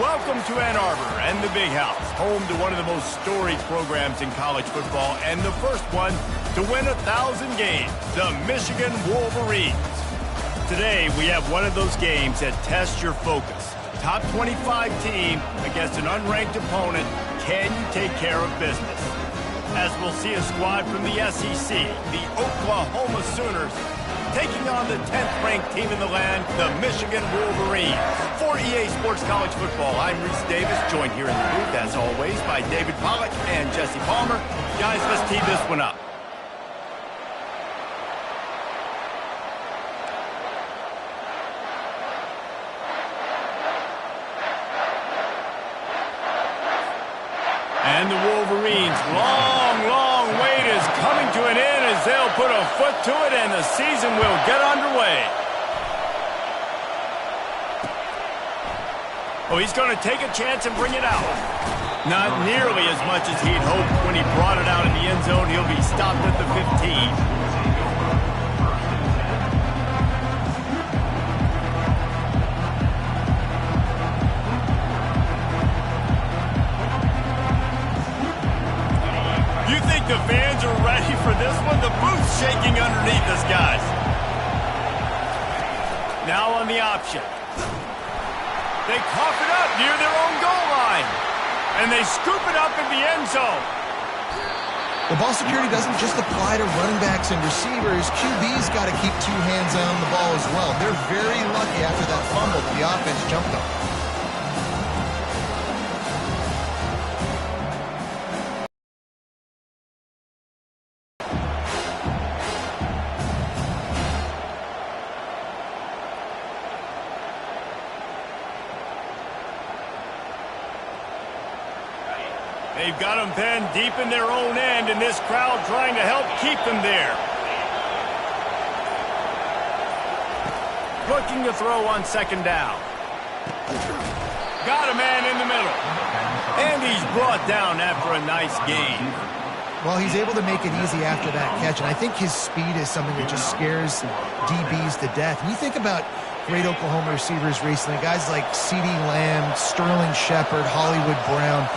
Welcome to Ann Arbor and the Big House, home to one of the most storied programs in college football and the first one to win 1,000 games, the Michigan Wolverines. Today, we have one of those games that tests your focus. Top 25 team against an unranked opponent. Can you take care of business? As we'll see a squad from the SEC, the Oklahoma Sooners, taking on the 10th-ranked team in the land, the Michigan Wolverines. For EA Sports College Football, I'm Reese Davis, joined here in the booth, as always, by David Pollack and Jesse Palmer. Guys, let's tee this one up. And the Wolverines' long wait is coming to an end as they'll put a foot to it and the season will get underway. Oh, he's going to take a chance and bring it out. Not nearly as much as he'd hoped when he brought it out in the end zone. He'll be stopped at the 15. The fans are ready for this one. The booth's shaking underneath us, guys. Now on the option. They cough it up near their own goal line. And they scoop it up in the end zone. The ball security doesn't just apply to running backs and receivers. QB's got to keep two hands on the ball as well. They're very lucky after that fumble that the offense jumped on. They've got them pinned deep in their own end, and this crowd trying to help keep them there. Looking to throw on second down. Got a man in the middle. And he's brought down after a nice gain. Well, he's able to make it easy after that catch, and I think his speed is something that just scares DBs to death. And you think about great Oklahoma receivers recently, guys like CeeDee Lamb, Sterling Shepard, Hollywood Brown.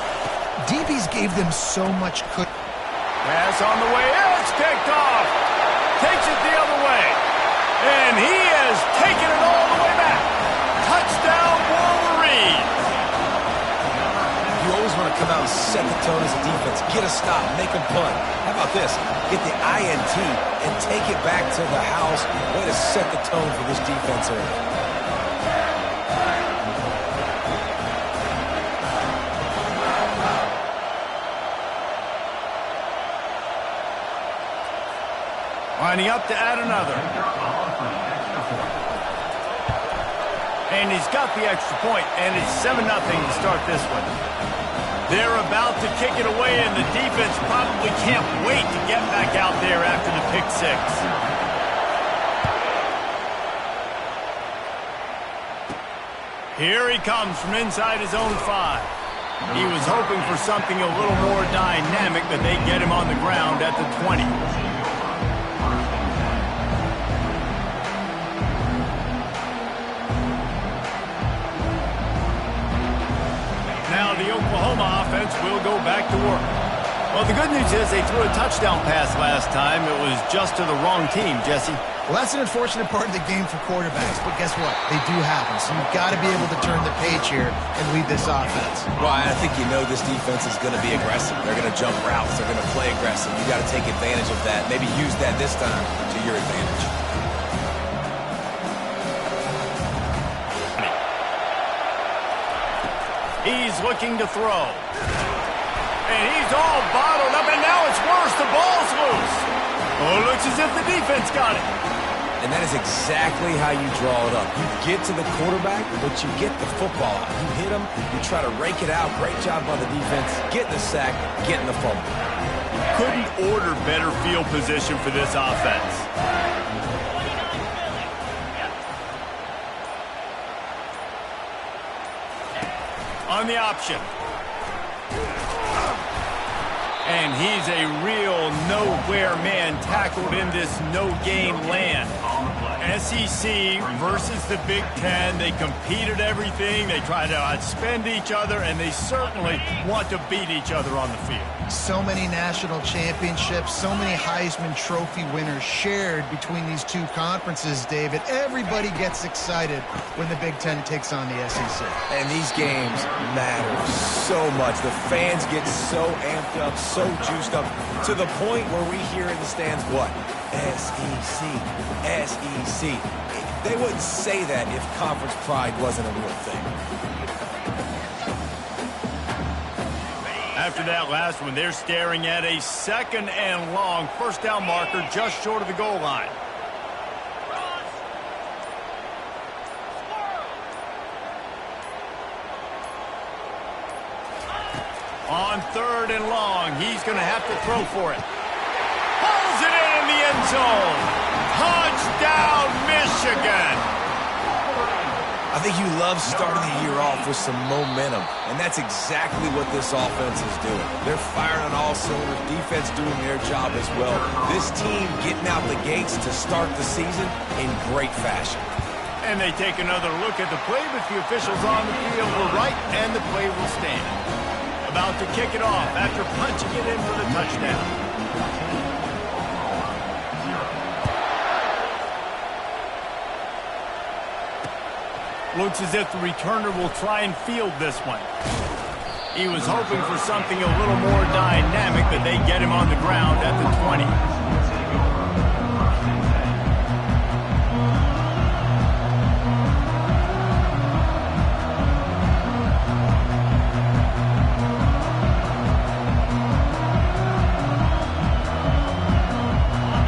DBs gave them so much cushion. Pass on the way. It's picked off. Takes it the other way. And he has taken it all the way back. Touchdown, Wolverines. You always want to come out and set the tone as a defense. Get a stop. Make a punt. How about this? Get the INT and take it back to the house. Way to set the tone for this defense early. Lining up to add another. And he's got the extra point, and it's 7-0 to start this one. They're about to kick it away, and the defense probably can't wait to get back out there after the pick six. Here he comes from inside his own 5. He was hoping for something a little more dynamic, but they get him on the ground at the 20. Now the Oklahoma offense will go back to work. Well, the good news is they threw a touchdown pass last time. It was just to the wrong team, Jesse. Well, that's an unfortunate part of the game for quarterbacks, but guess what? They do happen, so you've got to be able to turn the page here and lead this offense. Well, I think you know this defense is going to be aggressive. They're going to jump routes. They're going to play aggressive. You got to take advantage of that. Maybe use that this time to your advantage. He's looking to throw. And he's all bottled up, and now it's worse. The ball's loose. Oh, it looks as if the defense got it. And that is exactly how you draw it up. You get to the quarterback, but you get the football out. You hit him, you try to rake it out. Great job by the defense. Getting the sack, getting the fumble. Couldn't order better field position for this offense. On the option. And he's a real nowhere man tackled in this no-game land. SEC versus the Big Ten. They compete at everything. They try to outspend each other, and they certainly want to beat each other on the field. So many national championships, so many Heisman Trophy winners shared between these two conferences, David. Everybody gets excited when the Big Ten takes on the SEC. And these games matter so much. The fans get so amped up, so juiced up, to the point where we hear in the stands, what? SEC, SEC. They wouldn't say that if conference pride wasn't a real thing. After that last one, they're staring at a 2nd and long first down marker just short of the goal line. On 3rd and long, he's going to have to throw for it. Pulls it in the end zone. Touchdown, Michigan. I think you love starting the year off with some momentum, and that's exactly what this offense is doing. They're firing on all cylinders, defense doing their job as well. This team getting out the gates to start the season in great fashion. And they take another look at the play, but the officials on the field were right, and the play will stand. About to kick it off after punching it in for the touchdown. Looks as if the returner will try and field this one. He was hoping for something a little more dynamic, but they get him on the ground at the 20.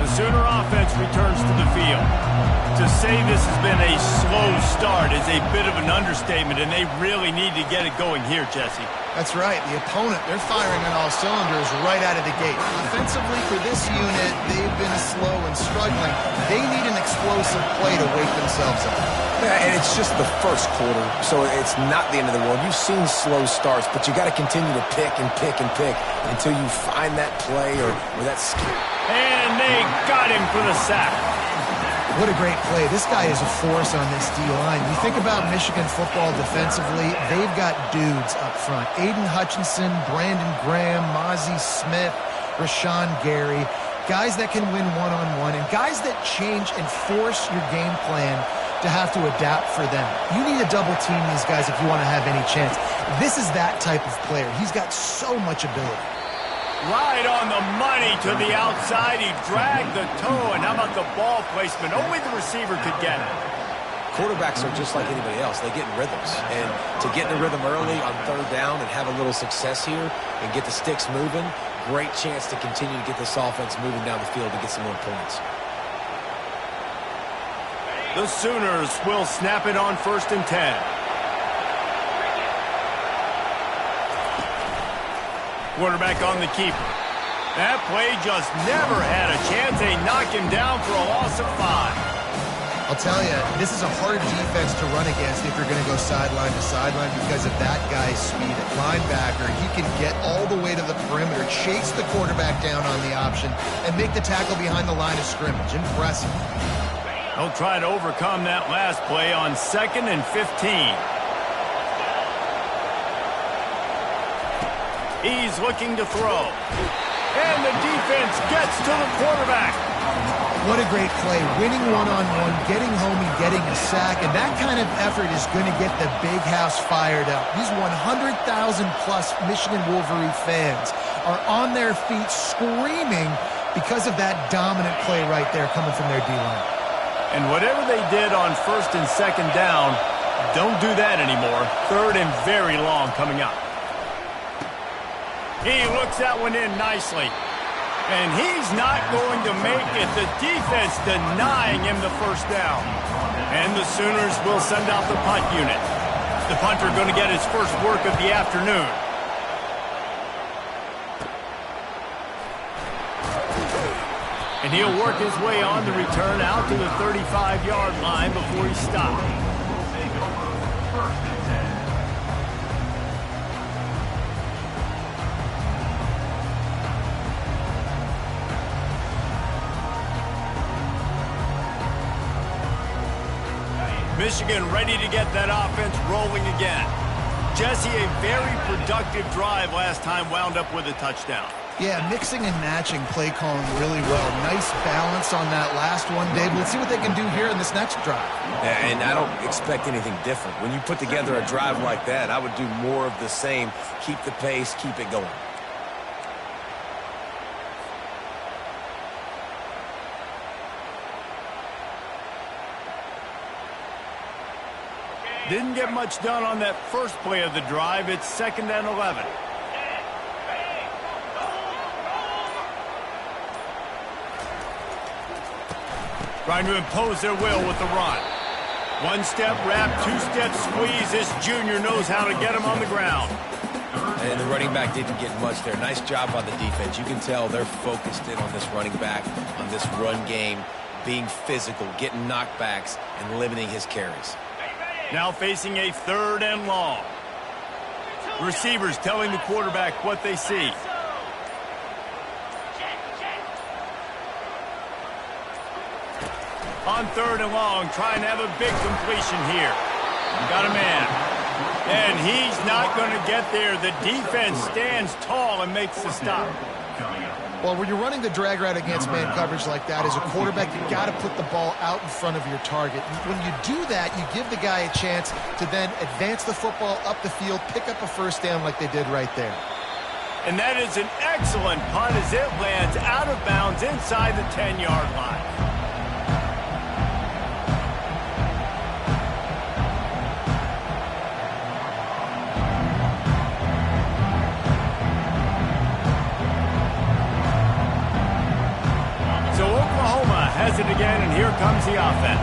The Sooner offense returns to the field. To say this has been a slow start is a bit of an understatement, and they really need to get it going here, Jesse. That's right. The opponent, they're firing on all cylinders right out of the gate. Offensively, for this unit, they've been slow and struggling. They need an explosive play to wake themselves up. Yeah, and it's just the first quarter, so it's not the end of the world. You've seen slow starts, but you got to continue to pick and pick and pick until you find that play or that skill. And they got him for the sack. What a great play. This guy is a force on this D-line. You think about Michigan football defensively, they've got dudes up front. Aiden Hutchinson, Brandon Graham, Mozzie Smith, Rashawn Gary. Guys that can win one-on-one and guys that change and force your game plan to have to adapt for them. You need to double team these guys if you want to have any chance. This is that type of player. He's got so much ability. Right on the money to the outside. He dragged the toe, and how about the ball placement? Only the receiver could get it. Quarterbacks are just like anybody else. They get in rhythms. And to get in the rhythm early on 3rd down and have a little success here and get the sticks moving, great chance to continue to get this offense moving down the field to get some more points. The Sooners will snap it on 1st and 10. Quarterback on the keeper. That play just never had a chance. They knock him down for a loss of 5. I'll tell you, this is a hard defense to run against if you're going to go sideline to sideline because of that guy's speed. At linebacker, he can get all the way to the perimeter, chase the quarterback down on the option, and make the tackle behind the line of scrimmage. Impressive. They'll try to overcome that last play on 2nd and 15. He's looking to throw. And the defense gets to the quarterback. What a great play. Winning one-on-one, getting home and getting a sack. And that kind of effort is going to get the big house fired up. These 100,000-plus Michigan Wolverine fans are on their feet screaming because of that dominant play right there coming from their D-line. And whatever they did on 1st and 2nd down, don't do that anymore. 3rd and very long coming up. He looks that one in nicely. And he's not going to make it. The defense denying him the first down. And the Sooners will send out the punt unit. The punter going to get his first work of the afternoon. And he'll work his way on the return out to the 35-yard line before he stops. Michigan ready to get that offense rolling again. Jesse, a very productive drive last time wound up with a touchdown. Yeah, mixing and matching play calling really well. Nice balance on that last one, Dave. Let's see what they can do here in this next drive. Yeah, and I don't expect anything different. When you put together a drive like that, I would do more of the same. Keep the pace, keep it going. Didn't get much done on that first play of the drive. It's 2nd and 11. Trying to impose their will with the run. One-step wrap, two-step squeeze. This junior knows how to get him on the ground. And the running back didn't get much there. Nice job on the defense. You can tell they're focused in on this running back, on this run game, being physical, getting knockbacks, and limiting his carries. Now facing a 3rd and long. Receivers telling the quarterback what they see. On 3rd and long, trying to have a big completion here. Got a man. And he's not going to get there. The defense stands tall and makes the stop. Well, when you're running the drag route against man coverage like that, as a quarterback, you got to put the ball out in front of your target. When you do that, you give the guy a chance to then advance the football up the field, pick up a first down like they did right there. And that is an excellent punt as it lands out of bounds inside the 10-yard line. Has it again, and here comes the offense.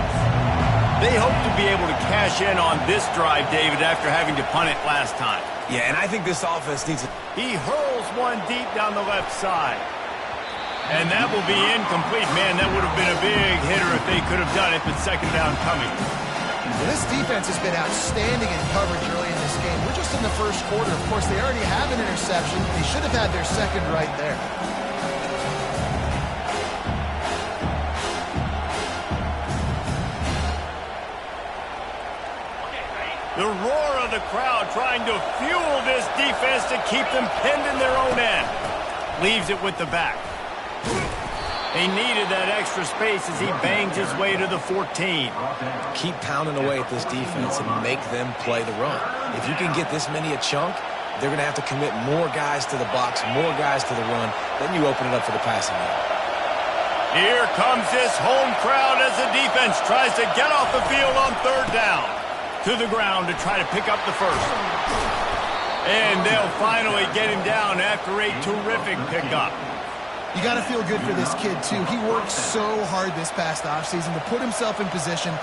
They hope to be able to cash in on this drive, David, after having to punt it last time. Yeah, and I think this offense needs it. He hurls one deep down the left side. And that will be incomplete. Man, that would have been a big hitter if they could have done it, but 2nd down coming. Well, this defense has been outstanding in coverage early in this game. We're just in the first quarter. Of course, they already have an interception. They should have had their second right there. The roar of the crowd trying to fuel this defense to keep them pinned in their own end. Leaves it with the back. They needed that extra space as he bangs his way to the 14. Keep pounding away at this defense and make them play the run. If you can get this many a chunk, they're going to have to commit more guys to the box, more guys to the run. Then you open it up for the passing game. Here comes this home crowd as the defense tries to get off the field on 3rd down. To the ground to try to pick up the first. And they'll finally get him down after a terrific pickup. You got to feel good for this kid, too. He worked so hard this past offseason to put himself in position.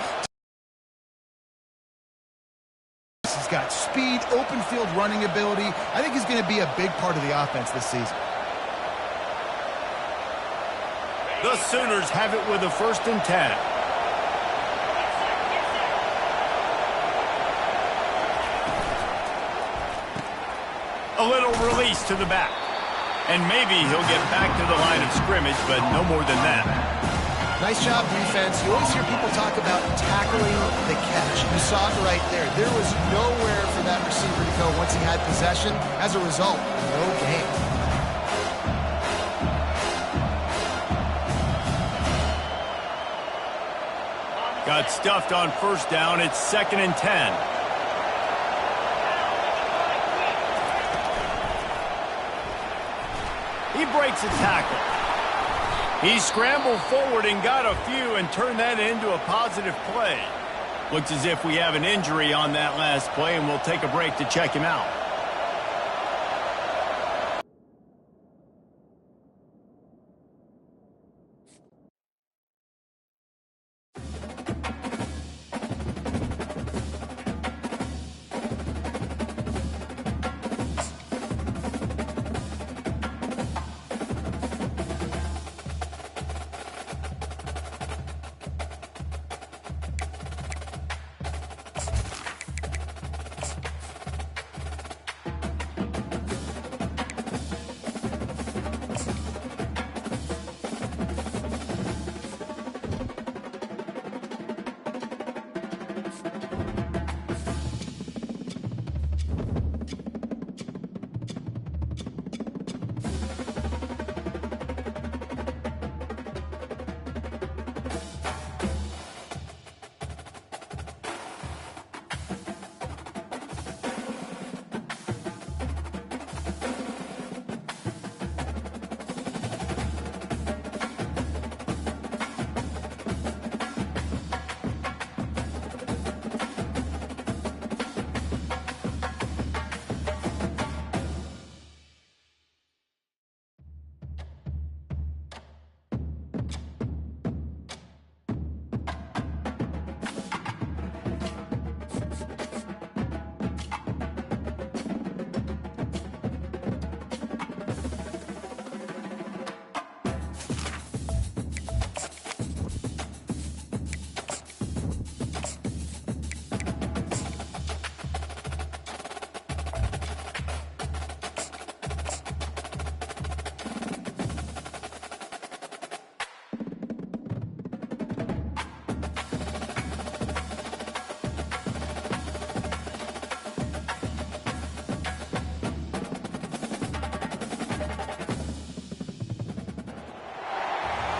He's got speed, open field running ability. I think he's going to be a big part of the offense this season. The Sooners have it with a 1st and 10. A little release to the back. And maybe he'll get back to the line of scrimmage, but no more than that. Nice job, defense. You always hear people talk about tackling the catch. You saw it right there. There was nowhere for that receiver to go once he had possession. As a result, no gain. Got stuffed on 1st down. It's 2nd and 10. He breaks a tackle. He scrambled forward and got a few and turned that into a positive play. Looks as if we have an injury on that last play, and we'll take a break to check him out.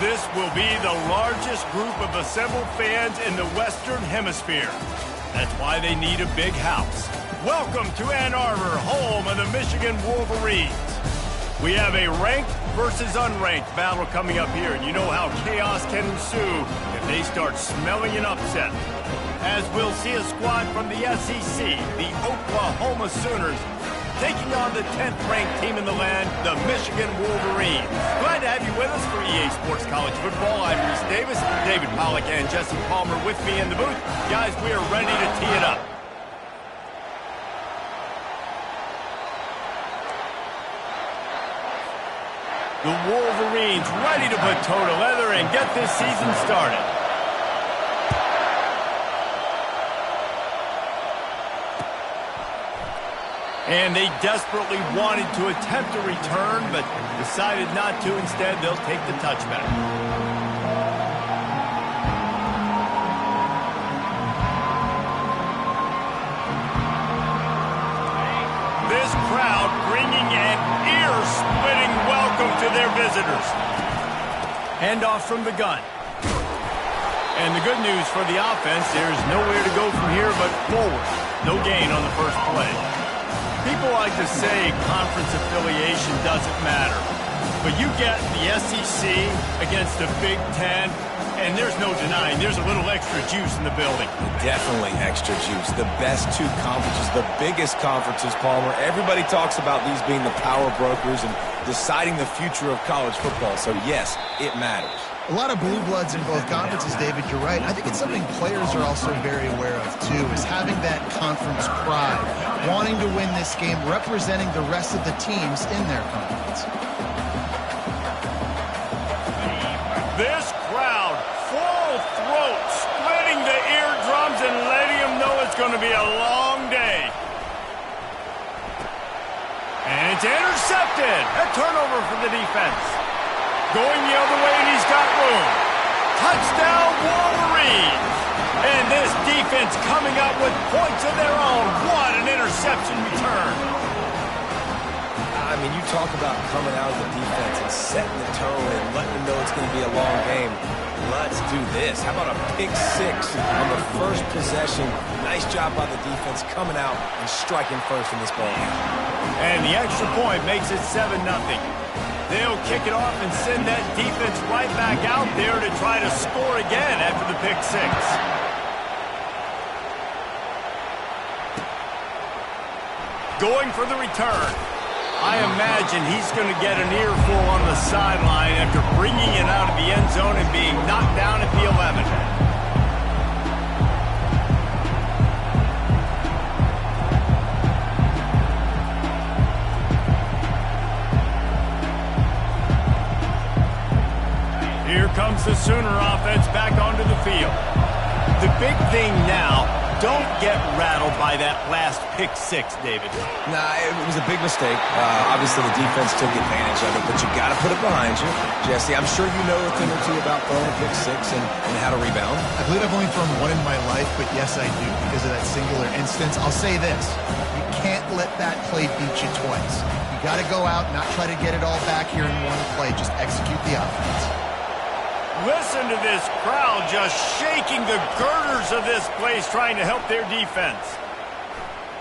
This will be the largest group of assembled fans in the Western Hemisphere. That's why they need a big house. Welcome to Ann Arbor, home of the Michigan Wolverines. We have a ranked versus unranked battle coming up here, and you know how chaos can ensue if they start smelling an upset. As we'll see a squad from the SEC, the Oklahoma Sooners, taking on the 10th-ranked team in the land, the Michigan Wolverines. Glad to have you with us for EA Sports College Football. I'm Reese Davis, David Pollack, and Jesse Palmer with me in the booth. Guys, we are ready to tee it up. The Wolverines ready to put toe to leather and get this season started. And they desperately wanted to attempt a return, but decided not to. Instead, they'll take the touchback. This crowd bringing an ear-splitting welcome to their visitors. Handoff from the gun. And the good news for the offense, there's nowhere to go from here but forward. No gain on the first play. People like to say conference affiliation doesn't matter. But you get the SEC against the Big Ten, and there's no denying there's a little extra juice in the building. Definitely extra juice. The best two conferences, the biggest conferences, Palmer. Everybody talks about these being the power brokers and deciding the future of college football. So, yes, it matters. A lot of blue bloods in both conferences, David, you're right. I think it's something players are also very aware of, too, is having that conference pride, wanting to win this game, representing the rest of the teams in their conference. This crowd, full throat, splitting the eardrums and letting them know it's going to be a long day. And it's intercepted. A turnover for the defense. Going the other way, and he's got room. Touchdown, Wolverines. And this defense coming up with points of their own. What an interception return. I mean, you talk about coming out of the defense and setting the tone and letting them know it's going to be a long game. Let's do this. How about a pick six on the first possession? Nice job by the defense coming out and striking first in this ball game. And the extra point makes it 7-0. They'll kick it off and send that defense right back out there to try to score again after the pick six. Going for the return. I imagine he's going to get an earful on the sideline after bringing it out of the end zone and being knocked down at the 11. Here comes the Sooner offense back onto the field. The big thing now, don't get rattled by that last pick six, David. Nah, it was a big mistake. Obviously, the defense took advantage of it, but you got to put it behind you. Jesse, I'm sure you know a thing or two about throwing a pick six and how to rebound. I believe I've only thrown one in my life, but yes, I do because of that singular instance. I'll say this. You can't let that play beat you twice. You got to go out, not try to get it all back here in one play. Just execute the offense. Listen to this crowd just shaking the girders of this place trying to help their defense.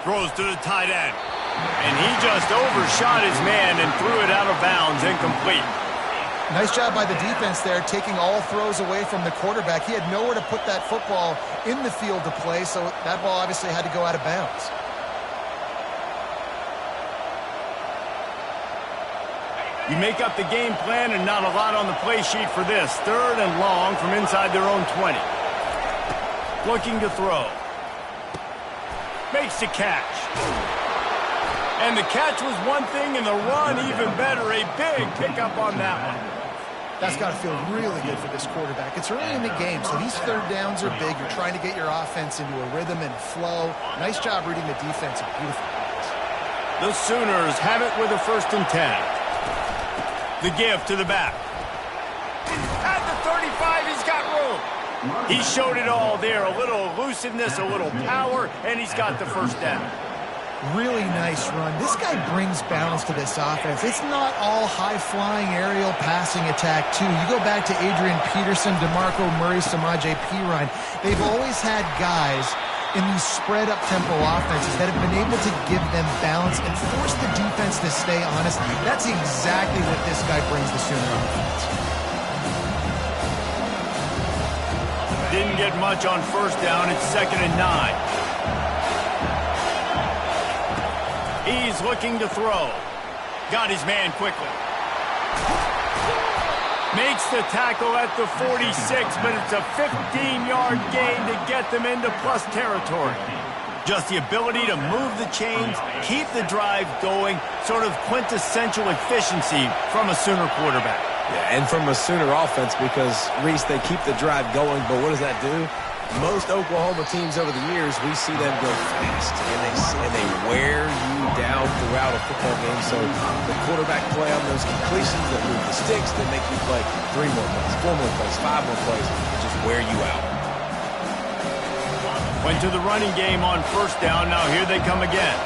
Throws to the tight end. And he just overshot his man and threw it out of bounds, incomplete. Nice job by the defense there, taking all throws away from the quarterback. He had nowhere to put that football in the field to play, so that ball obviously had to go out of bounds. You make up the game plan and not a lot on the play sheet for this. 3rd and long from inside their own 20. Looking to throw. Makes the catch. And the catch was one thing and the run even better. A big pickup on that one. That's got to feel really good for this quarterback. It's early in the game, so these 3rd downs are big. You're trying to get your offense into a rhythm and flow. Nice job reading the defense. Beautiful pass. The Sooners have it with a 1st and 10. The give to the back. At the 35, he's got room. He showed it all there. A little elusiveness, a little power, and he's got the 1st down. Really nice run. This guy brings balance to this offense. It's not all high-flying aerial passing attack, too. You go back to Adrian Peterson, DeMarco Murray, Samaje Perine. They've always had guys in these spread-up tempo offenses that have been able to give them balance and force the defense to stay honest. That's exactly what this guy brings the Sooner offense. Didn't get much on first down. It's 2nd and 9. He's looking to throw. Got his man quickly. Makes the tackle at the 46, but it's a 15-yard gain to get them into plus territory. Just the ability to move the chains, keep the drive going, sort of quintessential efficiency from a Sooner quarterback. Yeah, and from a Sooner offense because, Reese, they keep the drive going, but what does that do? Most Oklahoma teams over the years, we see them go fast, and they wear you down throughout a football game. So the quarterback play on those completions that move the sticks, that make you play 3 more plays, 4 more plays, 5 more plays, and just wear you out. Went to the running game on first down. Now here they come again.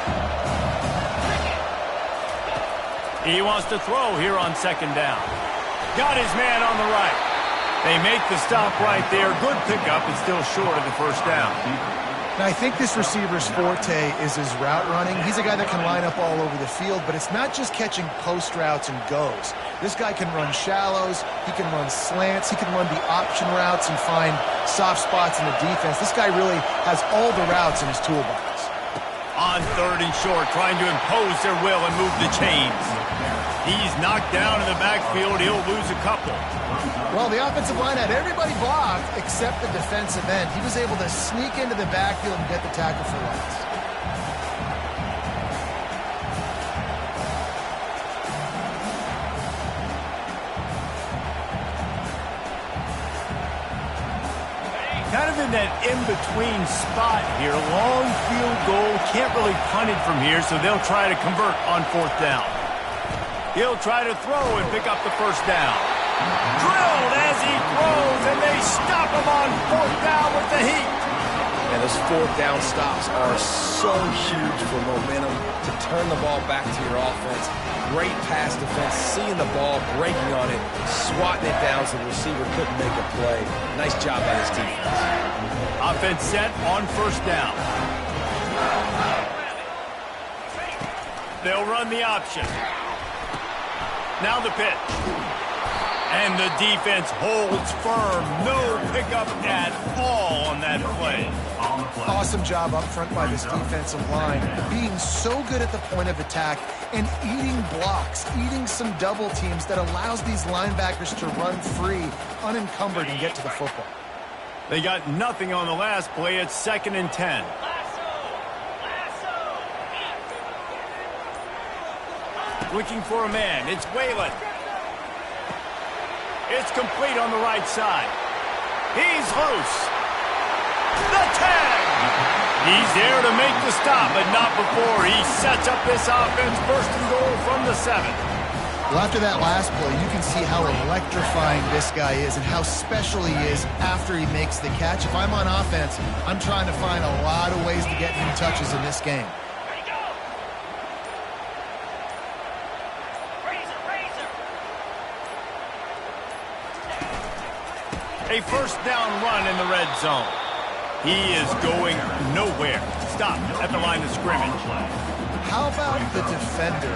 He wants to throw here on 2nd down. Got his man on the right. They make the stop right there. Good pickup, and still short of the first down. Now, I think this receiver's forte is his route running. He's a guy that can line up all over the field, but it's not just catching post routes and goes. This guy can run shallows, he can run slants, he can run the option routes and find soft spots in the defense. This guy really has all the routes in his toolbox. On 3rd and short, trying to impose their will and move the chains. He's knocked down in the backfield. He'll lose a couple. Well, the offensive line had everybody blocked except the defensive end. He was able to sneak into the backfield and get the tackle for loss. Kind of in that in-between spot here. Long field goal. Can't really punt it from here, so they'll try to convert on 4th down. He'll try to throw and pick up the first down. Drilled as he throws, and they stop him on 4th down with the heat. And those 4th down stops are so huge for momentum to turn the ball back to your offense. Great pass defense, seeing the ball, breaking on it, swatting it down so the receiver couldn't make a play. Nice job by his defense. Offense set on first down. They'll run the option. Now the pitch. And the defense holds firm. No pickup at all on that play. Awesome job up front by this defensive line, being so good at the point of attack and eating blocks, eating some double teams that allows these linebackers to run free, unencumbered, and get to the football. They got nothing on the last play. It's 2nd and 10. Looking for a man. It's Whalen. It's complete on the right side. He's loose. The tag! He's there to make the stop, but not before he sets up this offense. 1st and goal from the 7. Well, after that last play, you can see how electrifying this guy is and how special he is after he makes the catch. If I'm on offense, I'm trying to find a lot of ways to get him touches in this game. A first down run in the red zone. He is going nowhere. Stop at the line of scrimmage. How about the defender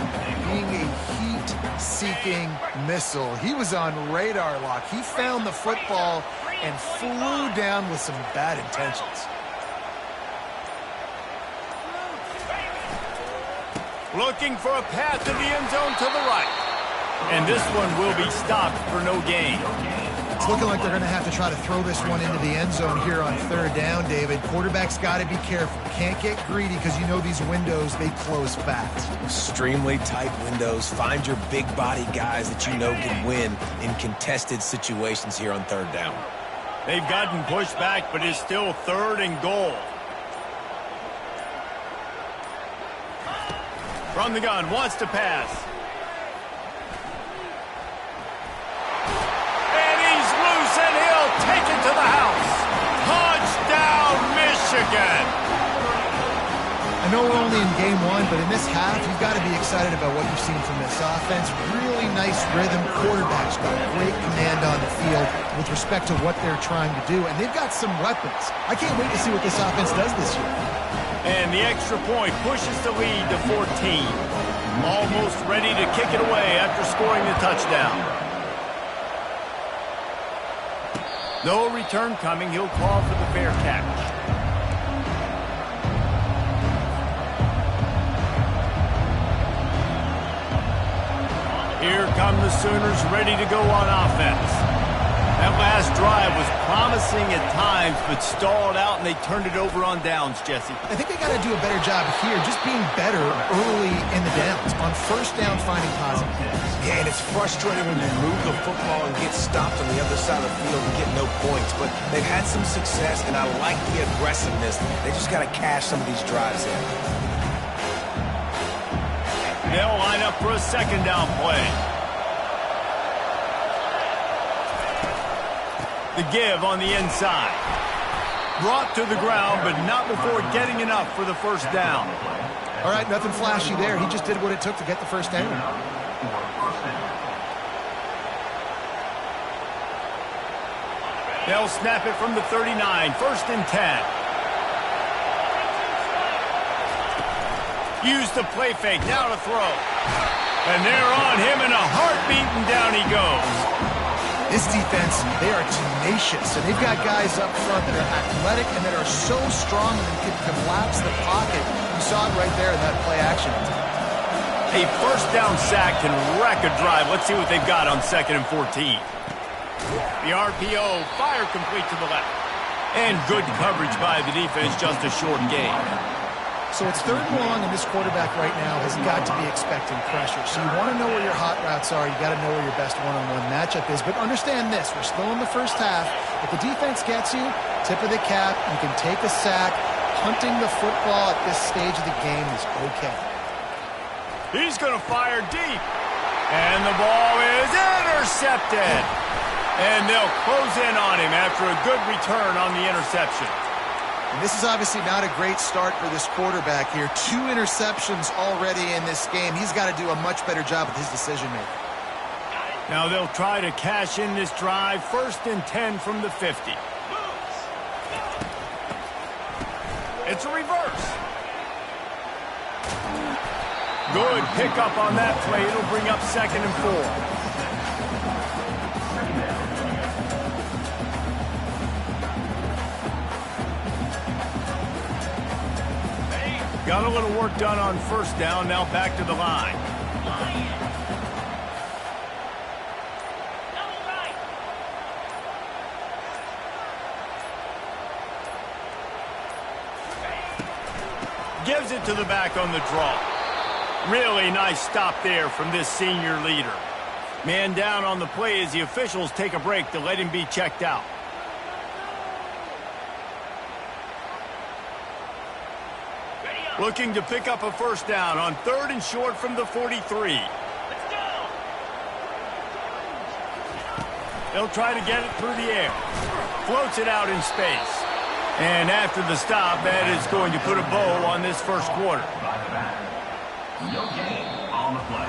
being a heat-seeking missile? He was on radar lock. He found the football and flew down with some bad intentions. Looking for a path to the end zone to the right. And this one will be stopped for no gain. It's looking like they're going to have to try to throw this one into the end zone here on 3rd down, David. Quarterback's got to be careful. Can't get greedy because you know these windows, they close fast. Extremely tight windows. Find your big body guys that you know can win in contested situations here on 3rd down. They've gotten pushed back, but it's still 3rd and goal. From the gun, wants to pass. And he'll take it to the house. Touchdown, Michigan. I know we're only in game one, but in this half, you've got to be excited about what you've seen from this offense. Really nice rhythm. Quarterback's got great command on the field with respect to what they're trying to do, and they've got some weapons. I can't wait to see what this offense does this year. And the extra point pushes the lead to 14. Almost ready to kick it away after scoring the touchdown. No return coming. He'll call for the fair catch. Here come the Sooners ready to go on offense. That last drive was promising at times, but stalled out, and they turned it over on downs, Jesse. I think they got to do a better job here, just being better early in the downs. On first down, finding positive. Yeah, and it's frustrating when you move the football and get stopped on the other side of the field and get no points. But they've had some success, and I like the aggressiveness. They just got to cash some of these drives in. They'll line up for a second down play. The give on the inside. Brought to the ground, but not before getting enough for the first down. All right, nothing flashy there. He just did what it took to get the first down. They'll snap it from the 39, first and 10. Use the play fake, now to throw. And they're on him in a heartbeat, and down he goes. This defense, they are tenacious, and they've got guys up front that are athletic and that are so strong and can collapse the pocket. You saw it right there in that play action. A first down sack can wreck a drive. Let's see what they've got on 2nd and 14. The RPO, fire complete to the left. And good coverage by the defense, just a short gain. So it's 3rd and long, and this quarterback right now has got to be expecting pressure. So you want to know where your hot routes are. You got to know where your best one-on-one matchup is. But understand this, we're still in the first half. If the defense gets you, tip of the cap, you can take a sack. Punting the football at this stage of the game is okay. He's going to fire deep. And the ball is intercepted. And they'll close in on him after a good return on the interception. And this is obviously not a great start for this quarterback here. 2 interceptions already in this game. He's got to do a much better job with his decision-making. Now they'll try to cash in this drive. 1st and 10 from the 50. It's a reverse. Good pickup on that play. It'll bring up 2nd and 4. Got a little work done on first down, now back to the line. Gives it to the back on the draw. Really nice stop there from this senior leader. Man down on the play as the officials take a break to let him be checked out. Looking to pick up a first down on 3rd and short from the 43. They'll try to get it through the air. Floats it out in space. And after the stop, that is going to put a bow on this first quarter. No gain on the play.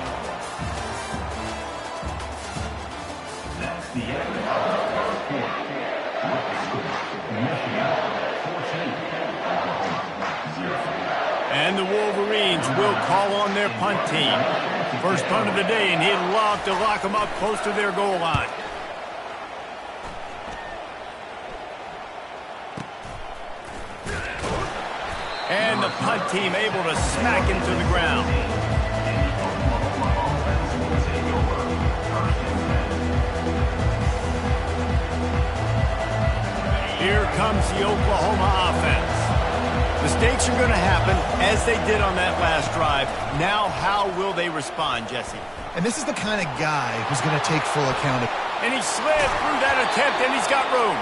That's the end of the first quarter. With the score, Michigan 14, Oklahoma 0. And the Wolverines will call on their punt team. First punt of the day, and he'd love to lock them up close to their goal line. And the punt team able to smack him to the ground. Here comes the Oklahoma offense. Mistakes are going to happen, as they did on that last drive. Now, how will they respond, Jesse? And this is the kind of guy who's going to take full account of it. And he slid through that attempt, and he's got room.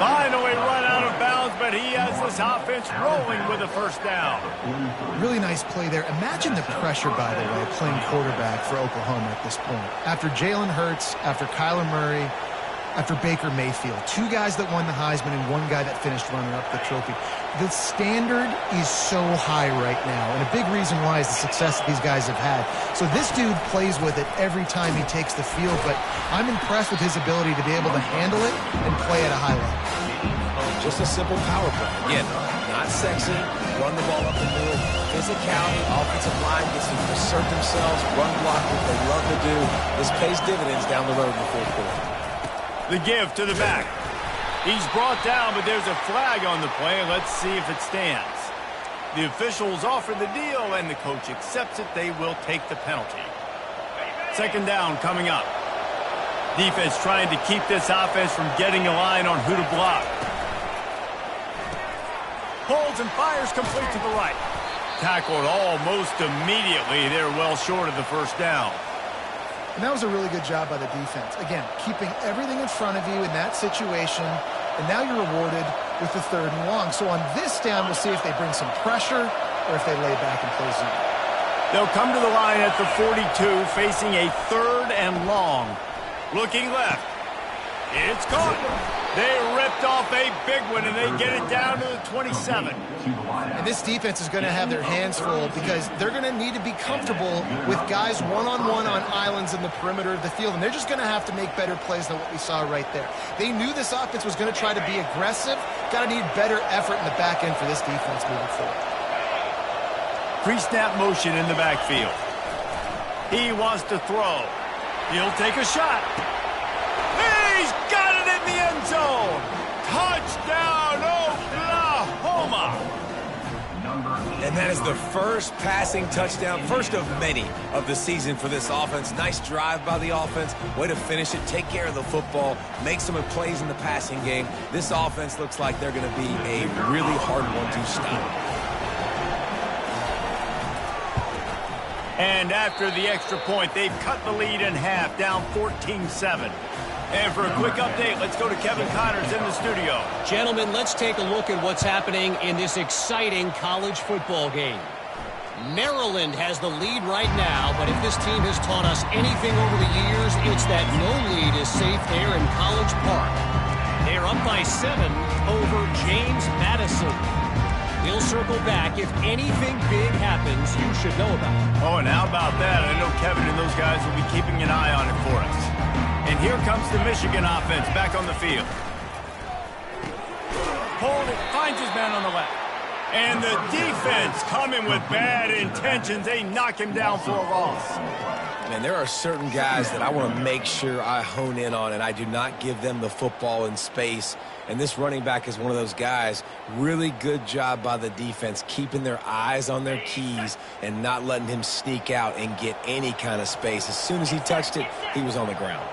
Finally run out of bounds, but he has this offense rolling with a first down. Really nice play there. Imagine the pressure, by the way, playing quarterback for Oklahoma at this point. After Jalen Hurts, after Kyler Murray, after Baker Mayfield. 2 guys that won the Heisman and 1 guy that finished runner-up the trophy. The standard is so high right now, and a big reason why is the success that these guys have had. So this dude plays with it every time he takes the field, but I'm impressed with his ability to be able to handle it and play at a high level. Just a simple power play. Again, not sexy, run the ball up the middle, physicality, offensive line gets to assert themselves, run block, what they love to do. This pays dividends down the road in the fourth quarter. The give to the back. He's brought down, but there's a flag on the play. Let's see if it stands. The officials offer the deal, and the coach accepts it. They will take the penalty. Second down coming up. Defense trying to keep this offense from getting a line on who to block. Holds and fires complete to the right. Tackled almost immediately. They're well short of the first down. And that was a really good job by the defense. Again, keeping everything in front of you in that situation, and now you're rewarded with the 3rd and long. So on this down, we'll see if they bring some pressure or if they lay back and play zone. They'll come to the line at the 42, facing a 3rd and long. Looking left. It's caught. They ripped off a big one, and they get it down to the 27. And this defense is going to have their hands full because they're going to need to be comfortable with guys one-on-one on islands in the perimeter of the field, and they're just going to have to make better plays than what we saw right there. They knew this offense was going to try to be aggressive. Got to need better effort in the back end for this defense moving forward. Pre-snap motion in the backfield. He wants to throw. He'll take a shot. He's got it in the end zone. Touchdown, Oklahoma. And that is the first passing touchdown, first of many of the season for this offense. Nice drive by the offense. Way to finish it, take care of the football, make some plays in the passing game. This offense looks like they're going to be a really hard one to stop. And after the extra point, they've cut the lead in half, down 14-7. And for a quick update, let's go to Kevin Connors in the studio. Gentlemen, let's take a look at what's happening in this exciting college football game. Maryland has the lead right now, but if this team has taught us anything over the years, it's that no lead is safe there in College Park. They're up by 7 over James Madison. We'll circle back. If anything big happens, you should know about it. Oh, and how about that? I know Kevin and those guys will be keeping an eye on it for us. And here comes the Michigan offense back on the field. Hold it, finds his man on the left. And the defense coming with bad intentions. They knock him down for a loss. Man, there are certain guys that I want to make sure I hone in on, and I do not give them the football in space. And this running back is one of those guys. Really good job by the defense, keeping their eyes on their keys and not letting him sneak out and get any kind of space. As soon as he touched it, he was on the ground.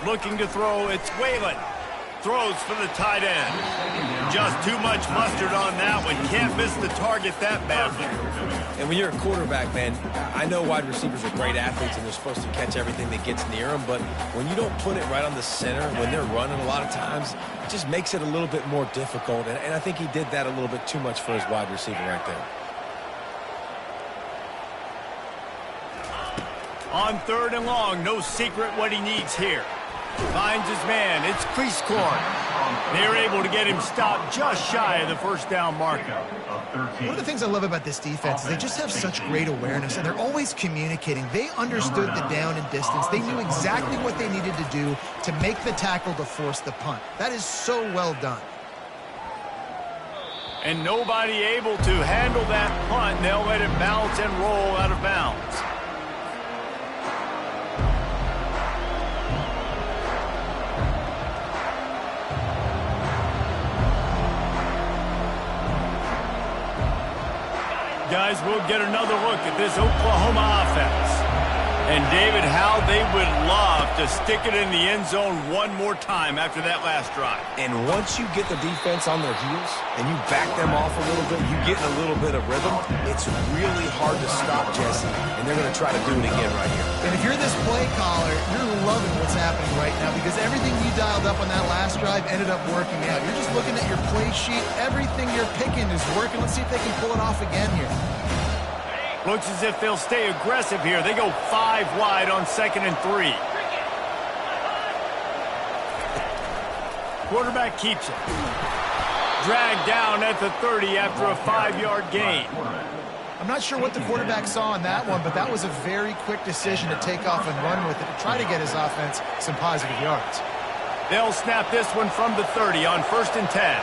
Looking to throw, it's Whalen. Throws for the tight end. Just too much mustard on that one. Can't miss the target that badly. And when you're a quarterback, man, I know wide receivers are great athletes and they're supposed to catch everything that gets near them, but when you don't put it right on the center, when they're running a lot of times, it just makes it a little bit more difficult. And I think he did that a little bit too much for his wide receiver right there. On 3rd and long, no secret what he needs here. Finds his man. It's Creascorn. They're able to get him stopped just shy of the first down marker. One of the things I love about this defense is they just have such great awareness, and they're always communicating. They understood the down and distance. They knew exactly what they needed to do to make the tackle to force the punt. That is so well done. And nobody able to handle that punt. They'll let it bounce and roll out of bounds. Guys, we'll get another look at this Oklahoma offense. And, David, how they would love to stick it in the end zone one more time after that last drive. And once you get the defense on their heels and you back them off a little bit, you get in a little bit of rhythm, it's really hard to stop, Jesse. And they're going to try to do it again right here. And if you're this play caller, you're loving what's happening right now because everything you dialed up on that last drive ended up working out. You're just looking at your play sheet. Everything you're picking is working. Let's see if they can pull it off again here. Looks as if they'll stay aggressive here. They go 5 wide on 2nd and 3. Quarterback keeps it. Dragged down at the 30 after a 5-yard gain. I'm not sure what the quarterback saw on that one, but that was a very quick decision to take off and run with it to try to get his offense some positive yards. They'll snap this one from the 30 on 1st and 10.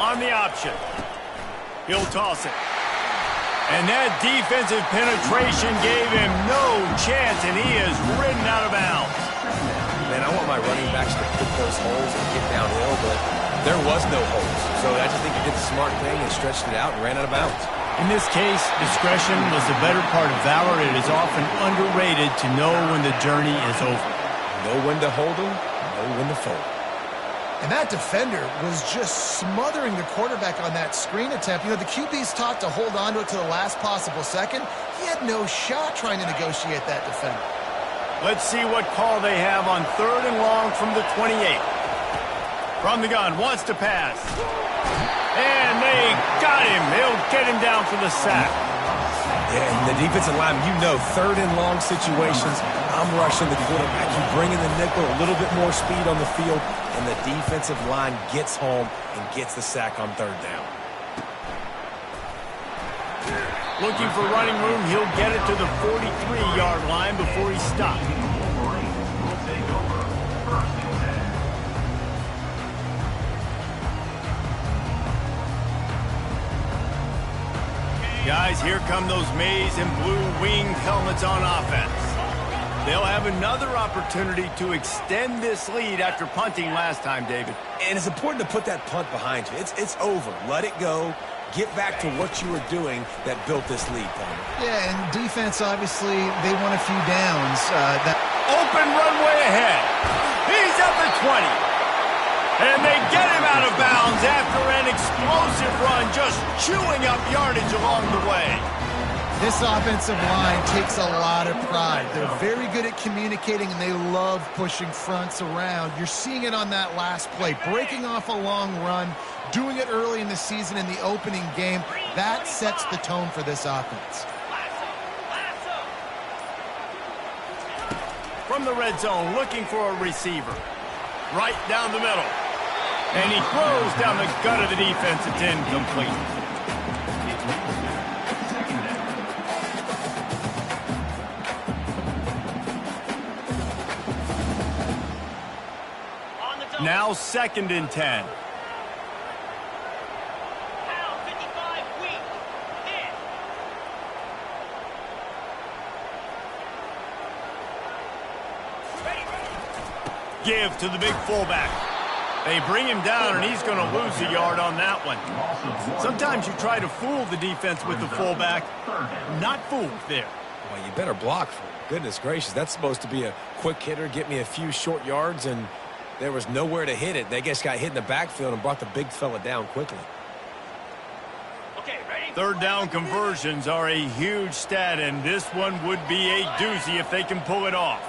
On the option. He'll toss it. And that defensive penetration gave him no chance, and he is ridden out of bounds. Man, I want my running backs to pick those holes and get downhill, but there was no holes. So I just think he did the smart thing and stretched it out and ran out of bounds. In this case, discretion was the better part of valor. It is often underrated to know when the journey is over. Know when to hold them, know when to fold. And that defender was just smothering the quarterback on that screen attempt. You know, the QB's taught to hold on to it to the last possible second. He had no shot trying to negotiate that defender. Let's see what call they have on 3rd and long from the 28. From the gun, wants to pass. And they got him. They'll get him down for the sack. Yeah, and the defensive line, you know, 3rd and long situations, I'm rushing the quarterback. You bring in the nickel, a little bit more speed on the field, and the defensive line gets home and gets the sack on 3rd down. Looking for running room, he'll get it to the 43-yard line before he stops. Guys, here come those maize and blue winged helmets on offense. They'll have another opportunity to extend this lead after punting last time, David. And it's important to put that punt behind you. It's over. Let it go. Get back to what you were doing that built this lead, Palmer. Yeah, and defense, obviously, they want a few downs. Open runway ahead. He's at the 20. And they get him out of bounds after an explosive run, just chewing up yardage along the way. This offensive line takes a lot of pride. They're very good at communicating, and they love pushing fronts around. You're seeing it on that last play, breaking off a long run, doing it early in the season in the opening game. That sets the tone for this offense. From the red zone, looking for a receiver. Right down the middle. And he throws down the gut of the defense. It's incomplete. Now 2nd and 10. Give to the big fullback. They bring him down, and he's going to lose a yard on that one. Sometimes you try to fool the defense with the fullback. Not fooled there. Well, you better block for him. Goodness gracious, that's supposed to be a quick hitter, get me a few short yards, and there was nowhere to hit it. They just got hit in the backfield and brought the big fella down quickly. Okay, ready? 3rd down conversions are a huge stat, and this one would be a doozy if they can pull it off.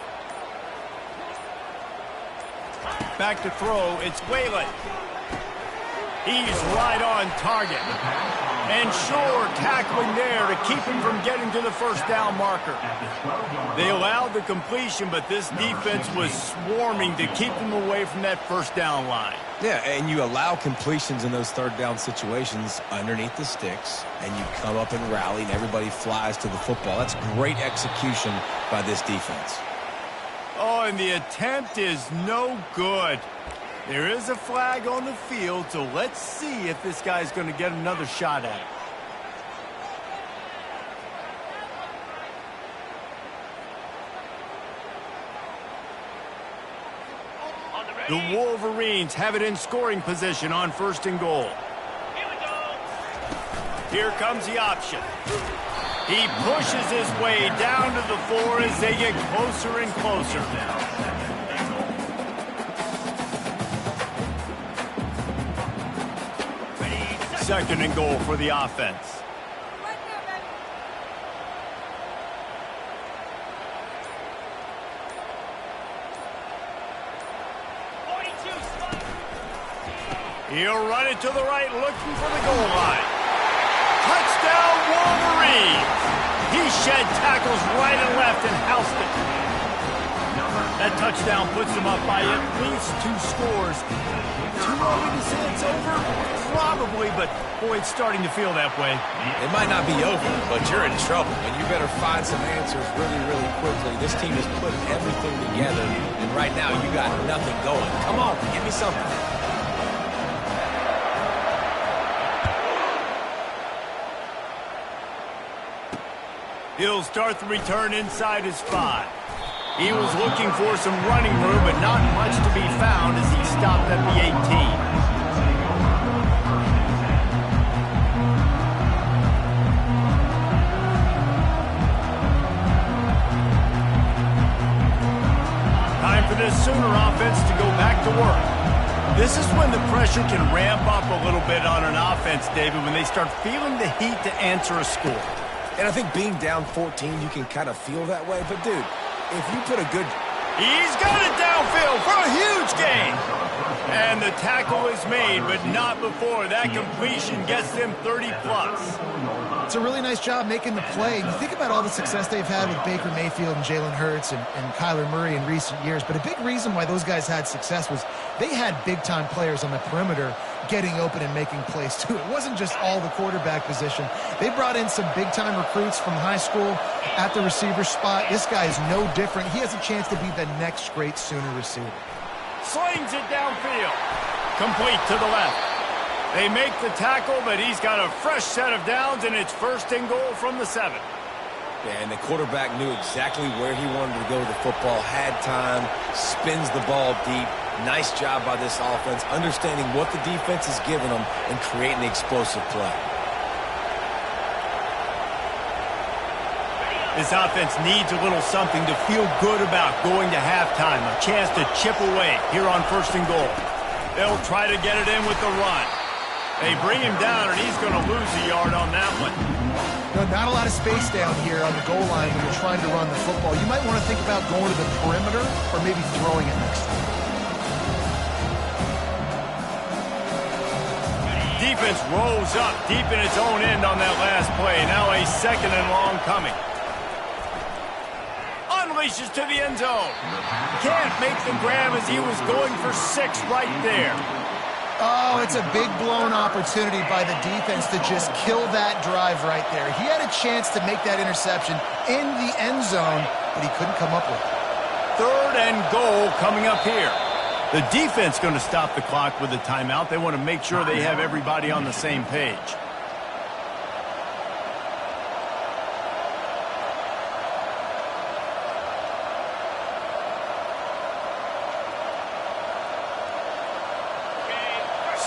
Back to throw, it's Whalen. He's right on target. And sure, tackling there to keep him from getting to the 1st down marker. They allowed the completion, but this defense was swarming to keep them away from that 1st down line. Yeah, and you allow completions in those 3rd down situations underneath the sticks, and you come up and rally, and everybody flies to the football. That's great execution by this defense. Oh, and the attempt is no good. There is a flag on the field, so let's see if this guy's going to get another shot at it. The Wolverines have it in scoring position on 1st and goal. Here comes the option. He pushes his way down to the 4 as they get closer and closer. Second and goal for the offense. He'll run it to the right, looking for the goal line. Touchdown, Wolverines! He shed tackles right and left and housed it. That touchdown puts them up by at least 2 scores. Too early to say it's over? Probably, but boy, it's starting to feel that way. It might not be over, but you're in trouble, and you better find some answers really, really quickly. This team is putting everything together, and right now you got nothing going. Come on, give me something. He'll start the return inside his 5. He was looking for some running room, but not much to be found as he stopped at the 18. Time for this Sooner offense to go back to work. This is when the pressure can ramp up a little bit on an offense, David, when they start feeling the heat to answer a score. And I think being down 14, you can kind of feel that way. But, dude, if you put a good... He's got it downfield for a huge gain. And the tackle is made, but not before that completion gets them 30-plus. It's a really nice job making the play. You think about all the success they've had with Baker Mayfield and Jalen Hurts and Kyler Murray in recent years, but a big reason why those guys had success was they had big-time players on the perimeter getting open and making plays, too. It wasn't just all the quarterback position. They brought in some big-time recruits from high school at the receiver spot. This guy is no different. He has a chance to be the next great Sooner receiver. Slings it downfield. Complete to the left. They make the tackle, but he's got a fresh set of downs, and it's 1st and goal from the 7. Yeah, and the quarterback knew exactly where he wanted to go with the football, had time, spins the ball deep. Nice job by this offense, understanding what the defense is giving them and creating the explosive play. This offense needs a little something to feel good about going to halftime, a chance to chip away here on 1st and goal. They'll try to get it in with the run. They bring him down, and he's going to lose a yard on that one. No, not a lot of space down here on the goal line when you're trying to run the football. You might want to think about going to the perimeter or maybe throwing it next time. Defense rolls up deep in its own end on that last play. Now a 2nd and long coming. Unleashes to the end zone. Can't make the grab as he was going for 6 right there. Oh, it's a big blown opportunity by the defense to just kill that drive right there. He had a chance to make that interception in the end zone, but he couldn't come up with it. 3rd and goal coming up here. The defense going to stop the clock with a timeout. They want to make sure they have everybody on the same page.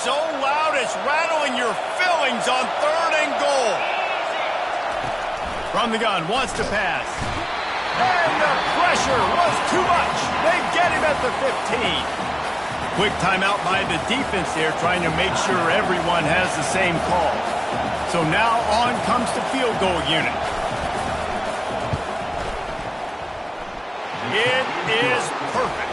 So loud it's rattling your fillings on 3rd and goal. From the gun, wants to pass. And the pressure was too much. They get him at the 15. Quick timeout by the defense there, trying to make sure everyone has the same call. So now on comes the field goal unit. It is perfect.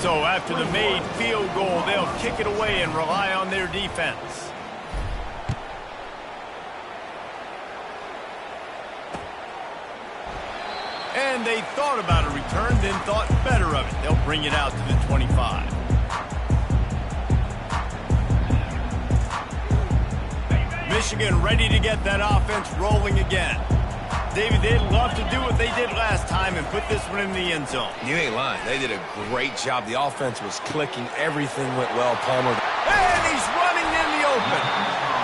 So after the made field goal, they'll kick it away and rely on their defense. And they thought about a return, then thought better of it. They'll bring it out to the 25. Michigan ready to get that offense rolling again. David, they'd love to do what they did last time and put this one in the end zone. You ain't lying. They did a great job. The offense was clicking. Everything went well, Palmer. And he's running in the open.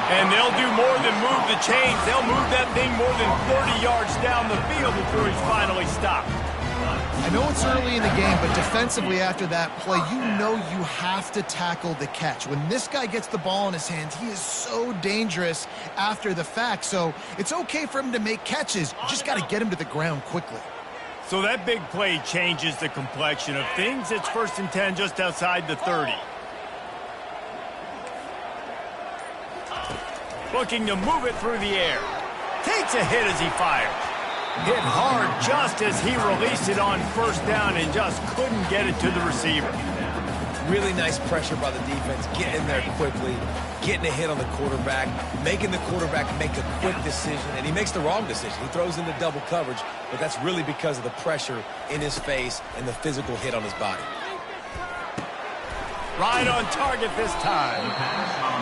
And they'll do more than move the chains. They'll move that thing more than 30 yards down the field before he's finally stopped. I know it's early in the game, but defensively after that play, you know you have to tackle the catch. When this guy gets the ball in his hands, he is so dangerous after the fact. So it's okay for him to make catches. You just got to get him to the ground quickly. So that big play changes the complexion of things. It's 1st and 10 just outside the 30. Looking to move it through the air. Takes a hit as he fires. Hit hard just as he released it on 1st down and just couldn't get it to the receiver. Really nice pressure by the defense, getting in there quickly, getting a hit on the quarterback, making the quarterback make a quick decision, and he makes the wrong decision. He throws into double coverage, but that's really because of the pressure in his face and the physical hit on his body. Right on target this time.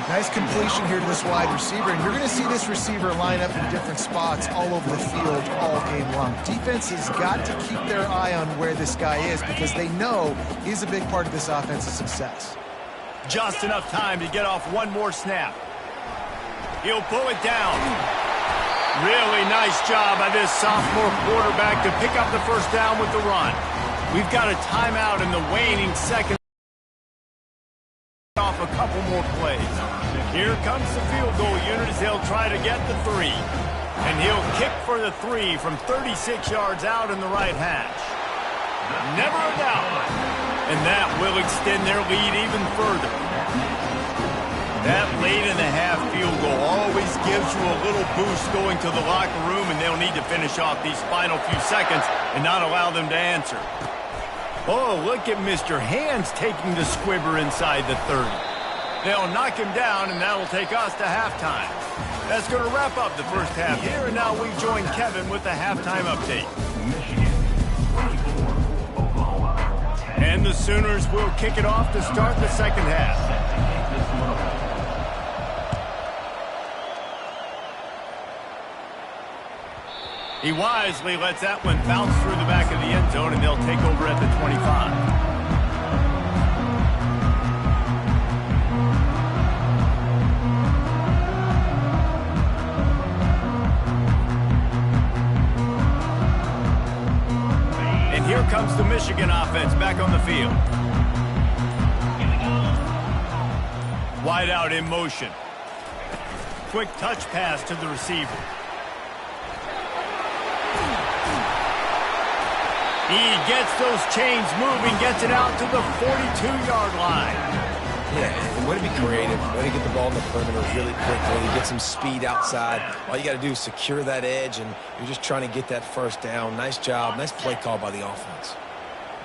Nice completion here to this wide receiver, and you're going to see this receiver line up in different spots all over the field all game long. Defense has got to keep their eye on where this guy is because they know he's a big part of this offense's success. Just enough time to get off one more snap. He'll pull it down. Really nice job by this sophomore quarterback to pick up the first down with the run. We've got a timeout in the waning seconds. Off a couple more plays. Here comes the field goal unit as they'll try to get the 3. And he'll kick for the 3 from 36 yards out in the right hash. Never a doubt. And that will extend their lead even further. That late in the half field goal always gives you a little boost going to the locker room, and they'll need to finish off these final few seconds and not allow them to answer. Oh, look at Mr. Hands taking the squibber inside the 30. They'll knock him down, and that'll take us to halftime. That's going to wrap up the first half here, and now we join Kevin with the halftime update. And the Sooners will kick it off to start the second half. He wisely lets that one bounce through the back of the end zone, and they'll take over at the 25. And here comes the Michigan offense back on the field. Wide out in motion. Quick touch pass to the receiver. He gets those chains moving, gets it out to the 42-yard line. Yeah, way to be creative, way to get the ball in the perimeter really quickly, get some speed outside. All you got to do is secure that edge, and you're just trying to get that first down. Nice job, nice play call by the offense.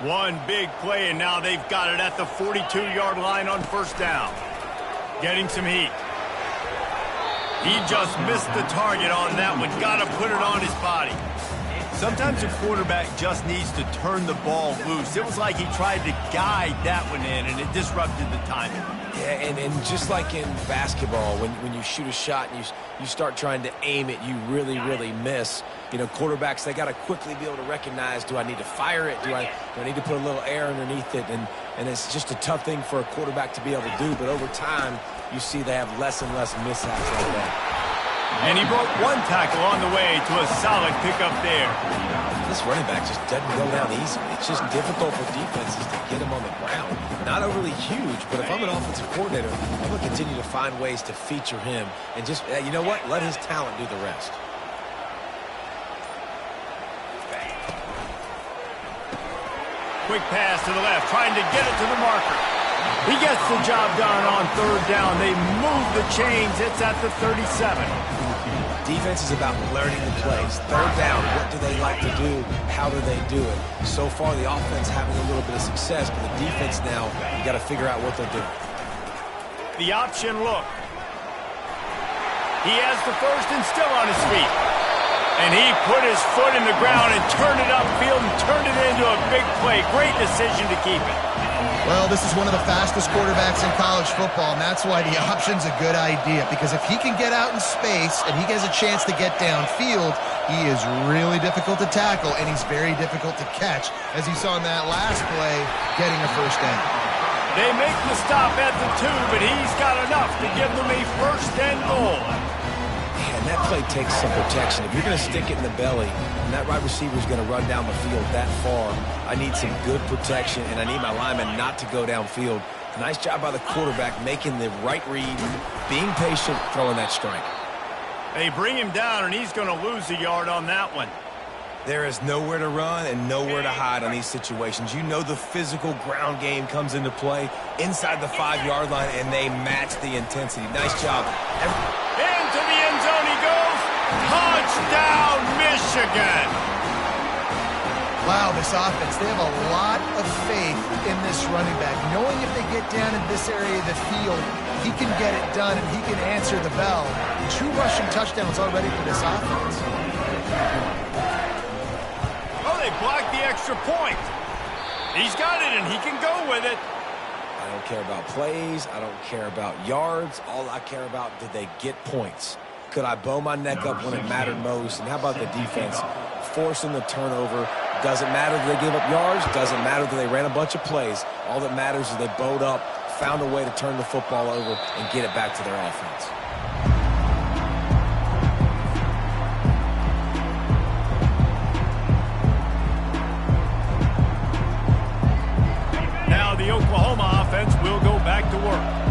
One big play, and now they've got it at the 42-yard line on first down. Getting some heat. He just missed the target on that one. Got to put it on his body. Sometimes a quarterback just needs to turn the ball loose. It was like he tried to guide that one in, and it disrupted the timing. Yeah, and just like in basketball, when you shoot a shot and you start trying to aim it, you really, really miss. You know, quarterbacks, they got to quickly be able to recognize, do I need to fire it? Do I need to put a little air underneath it? And it's just a tough thing for a quarterback to be able to do, but over time, you see they have less and less mishaps like that. And he broke one tackle on the way to a solid pickup there. This running back just doesn't go down easily. It's just difficult for defenses to get him on the ground. Not overly huge, but if I'm an offensive coordinator, I'm going to continue to find ways to feature him and just, you know what, let his talent do the rest. Quick pass to the left, trying to get it to the marker. He gets the job done on third down. They move the chains. It's at the 37. Defense is about learning the plays. Third down, what do they like to do? How do they do it? So far, the offense having a little bit of success, but the defense now, you got to figure out what they'll do. The option look. He has the first and still on his feet. And he put his foot in the ground and turned it upfield and turned it into a big play. Great decision to keep it. Well, this is one of the fastest quarterbacks in college football, and that's why the option's a good idea. Because if he can get out in space and he has a chance to get downfield, he is really difficult to tackle, and he's very difficult to catch, as you saw in that last play, getting a first down. They make the stop at the 2, but he's got enough to give them a first and goal. And that play takes some protection. If you're going to stick it in the belly, and that right receiver is going to run down the field that far, I need some good protection, and I need my lineman not to go downfield. Nice job by the quarterback making the right read, being patient, throwing that strike. They bring him down, and he's going to lose a yard on that one. There is nowhere to run and nowhere to hide on these situations. You know the physical ground game comes into play inside the 5-yard line, and they match the intensity. Nice job. Into the end zone he goes. Touchdown, Michigan. Wow, this offense, they have a lot of faith in this running back, knowing if they get down in this area of the field, he can get it done and he can answer the bell. 2 rushing touchdowns already for this offense. Oh, they blocked the extra point. He's got it, and he can go with it. I don't care about plays. I don't care about yards. All I care about, did they get points? Could I bow my neck up when it mattered most? And how about the defense? Forcing the turnover. Doesn't matter that they gave up yards. Doesn't matter that they ran a bunch of plays. All that matters is they bowed up, found a way to turn the football over, and get it back to their offense. Now the Oklahoma offense will go back to work.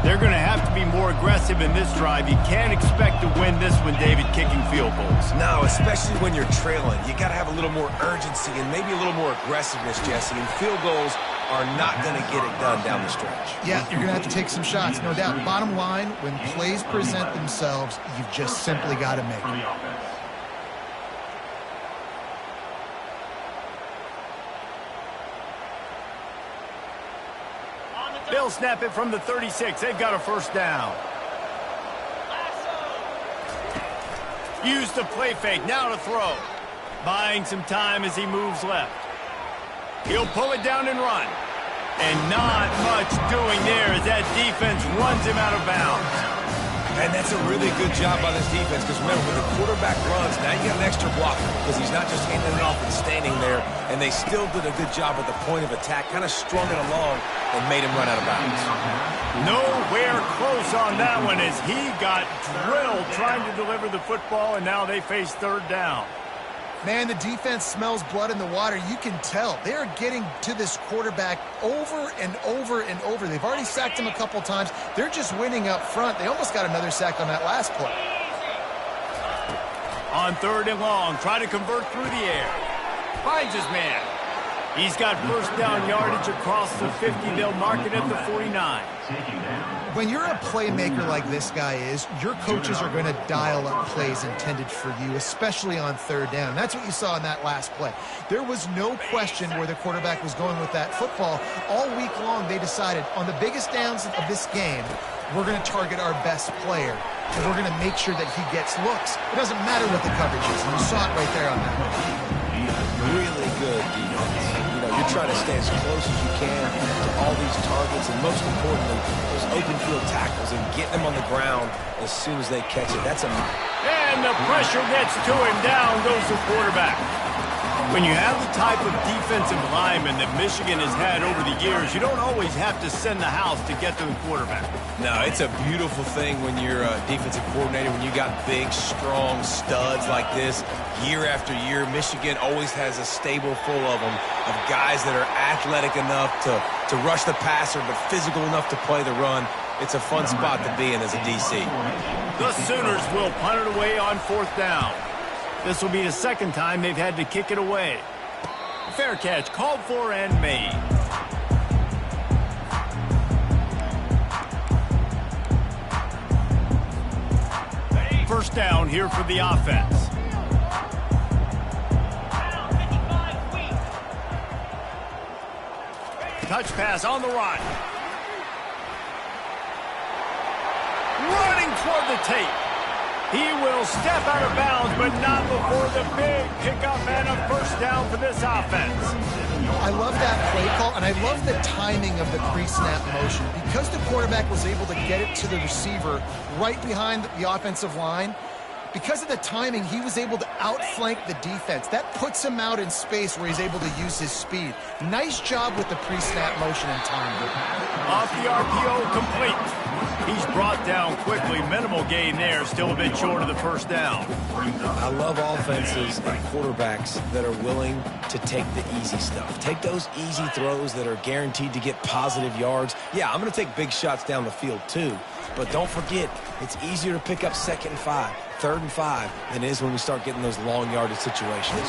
They're going to have to be more aggressive in this drive. You can't expect to win this one, David, kicking field goals. No, especially when you're trailing. You got to have a little more urgency and maybe a little more aggressiveness, Jesse. And field goals are not going to get it done down the stretch. Yeah, you're going to have to take some shots, no doubt. Bottom line, when plays present themselves, you've just simply got to make them. They'll snap it from the 36. They've got a first down. Use the play fake. Now to throw. Buying some time as he moves left. He'll pull it down and run. And not much doing there as that defense runs him out of bounds. And that's a really good job by this defense because, remember, when the quarterback runs, now you got an extra blocker because he's not just handing it off and standing there, and they still did a good job at the point of attack, kind of strung it along and made him run out of bounds. Nowhere close on that one as he got drilled trying to deliver the football, and now they face third down. Man, the defense smells blood in the water. You can tell. They're getting to this quarterback over and over and over. They've already sacked him a couple times. They're just winning up front. They almost got another sack on that last play. On 3rd and long, try to convert through the air. Finds his man. He's got first down yardage across the 50. They'll mark it at the 49. When you're a playmaker like this guy is, your coaches are going to dial up plays intended for you, especially on 3rd down. That's what you saw in that last play. There was no question where the quarterback was going with that football. All week long, they decided on the biggest downs of this game, we're going to target our best player, and we're going to make sure that he gets looks. It doesn't matter what the coverage is, and you saw it right there on that one. Really good defense. You're trying to stay as close as you can to all these targets, and most importantly, those open field tackles and getting them on the ground as soon as they catch it. That's a... And the pressure gets to him. Down goes the quarterback. When you have the type of defensive lineman that Michigan has had over the years, you don't always have to send the house to get to the quarterback. No, it's a beautiful thing when you're a defensive coordinator, when you got big, strong studs like this. Year after year, Michigan always has a stable full of them, of guys that are athletic enough to rush the passer, but physical enough to play the run. It's a fun spot to be in as a DC. The Sooners will punt it away on 4th down. This will be the 2nd time they've had to kick it away. Fair catch called for and made. First down here for the offense. Touch pass on the run. Running toward the tape. He will step out of bounds, but not before the big pickup and a first down for this offense. I love that play call, and I love the timing of the pre-snap motion. Because the quarterback was able to get it to the receiver right behind the offensive line, because of the timing, he was able to outflank the defense. That puts him out in space where he's able to use his speed. Nice job with the pre-snap motion and timing. Off the RPO, complete. He's brought down quickly. Minimal gain there. Still a bit short of the first down. I love offenses and quarterbacks that are willing to take the easy stuff. Take those easy throws that are guaranteed to get positive yards. Yeah, I'm going to take big shots down the field too. But don't forget, it's easier to pick up 2nd and 5, 3rd and 5 than it is when we start getting those long yardage situations.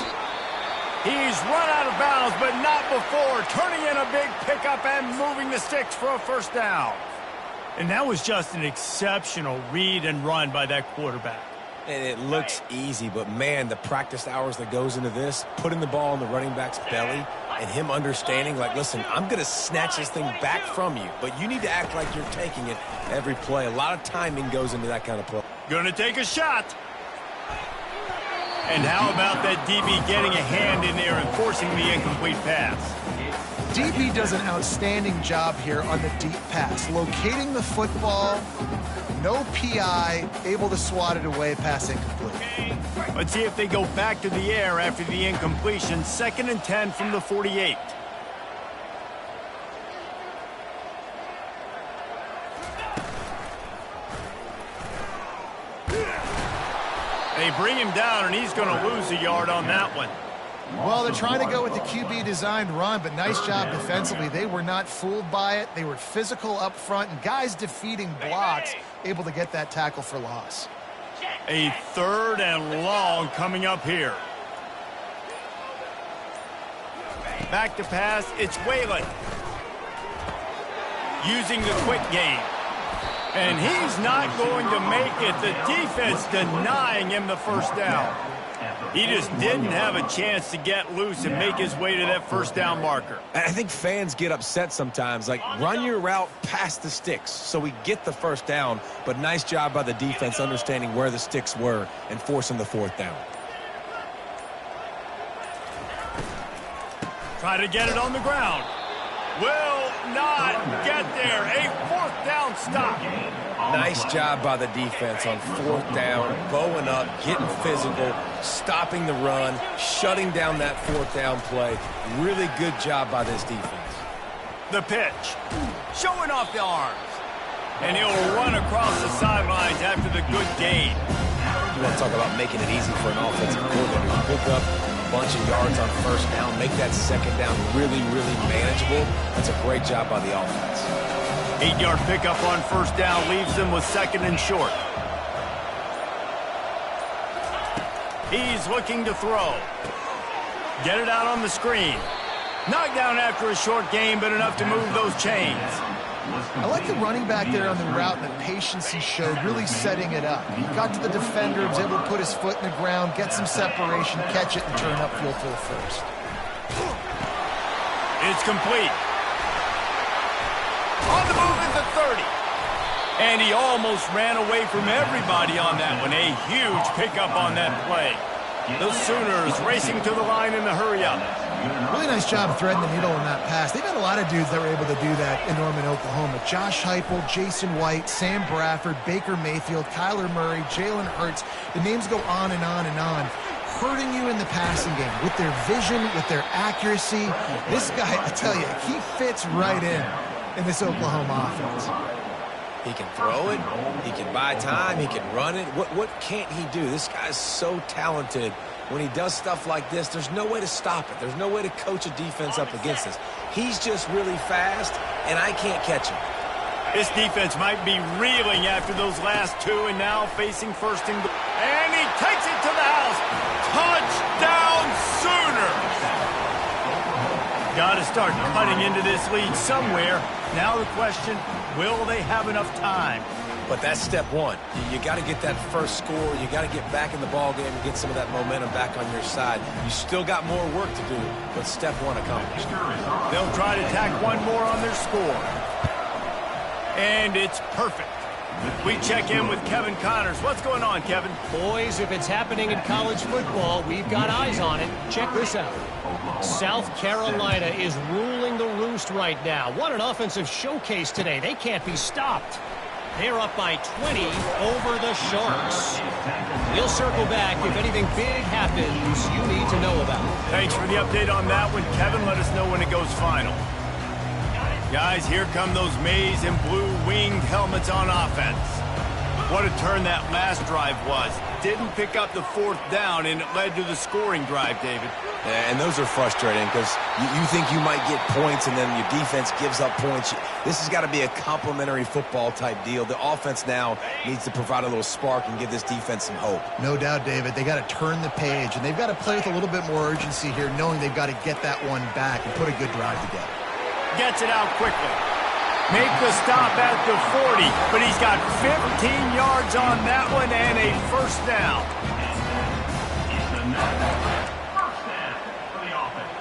He's run out of bounds, but not before. Turning in a big pickup and moving the sticks for a first down. And that was just an exceptional read and run by that quarterback. And it looks easy, but man, the practice hours that goes into this, putting the ball in the running back's belly and him understanding, like, listen, I'm going to snatch this thing back from you, but you need to act like you're taking it every play. A lot of timing goes into that kind of play. Going to take a shot. And how about that DB getting a hand in there and forcing the incomplete pass? DB does an outstanding job here on the deep pass, locating the football, no PI, able to swat it away, pass incomplete. Let's see if they go back to the air after the incompletion. 2nd and 10 from the 48. They bring him down, and he's going to lose a yard on that one. Well, they're trying to go with the QB-designed run, but nice job defensively. They were not fooled by it. They were physical up front, and guys defeating blocks, able to get that tackle for loss. A 3rd and long coming up here. Back to pass, it's Whalen. Using the quick game. And he's not going to make it. The defense denying him the first down. He just didn't have a chance to get loose and make his way to that first down marker. I think fans get upset sometimes, like run your route past the sticks so we get the first down, but nice job by the defense understanding where the sticks were and forcing the 4th down. Try to get it on the ground. Will not get there. A 4th down stop. Nice job by the defense on 4th down, bowing up, getting physical, stopping the run, shutting down that 4th down play. Really good job by this defense. The pitch. Showing off the arms. And he'll run across the sidelines after the good gain. You want to talk about making it easy for an offensive coordinator. Pick up a bunch of yards on 1st down, make that 2nd down really, really manageable. That's a great job by the offense. 8-yard pickup on 1st down leaves them with 2nd and short. He's looking to throw. Get it out on the screen. Knocked down after a short gain, but enough to move those chains. I like the running back there on the route and the patience he showed, really setting it up. He got to the defender, was able to put his foot in the ground, get some separation, catch it, and turn upfield for the first. It's complete. On the move at the 30. And he almost ran away from everybody on that one. A huge pickup on that play. The Sooners racing to the line in the hurry-up. Really nice job threading the needle on that pass. They've had a lot of dudes that were able to do that in Norman, Oklahoma. Josh Heupel, Jason White, Sam Bradford, Baker Mayfield, Kyler Murray, Jalen Hurts. The names go on and on and on. Hurting you in the passing game with their vision, with their accuracy. This guy, I tell you, he fits right in this Oklahoma offense. He can throw it, he can buy time, he can run it. What can't he do? This guy's so talented. When he does stuff like this, there's no way to stop it. There's no way to coach a defense up against this. He's just really fast, and I can't catch him. This defense might be reeling after those last two, and now facing 1st and goal. And he takes it to the house. Touchdown Sooners! Got to start cutting into this lead somewhere. Now the question, will they have enough time? But that's step one. You got to get that first score. You got to get back in the ball game and get some of that momentum back on your side. You still got more work to do, but step one accomplished. They'll try to tack one more on their score. And it's perfect. We check in with Kevin Connors. What's going on, Kevin? Boys, if it's happening in college football, we've got eyes on it. Check this out. South Carolina is ruling the roost right now. What an offensive showcase today. They can't be stopped. They're up by 20 over the Sharks. We'll circle back if anything big happens you need to know about. Thanks for the update on that one, Kevin. Let us know when it goes final. Guys, here come those maize and blue winged helmets on offense. What a turn that last drive was. Didn't pick up the 4th down, and it led to the scoring drive, David. Yeah, and those are frustrating because you think you might get points, and then your defense gives up points. This has got to be a complementary football type deal. The offense now needs to provide a little spark and give this defense some hope. No doubt, David. They got to turn the page, and they've got to play with a little bit more urgency here, knowing they've got to get that one back and put a good drive together. Gets it out quickly. Make the stop at the 40, but he's got 15 yards on that one and a first down. It's another first down for the offense.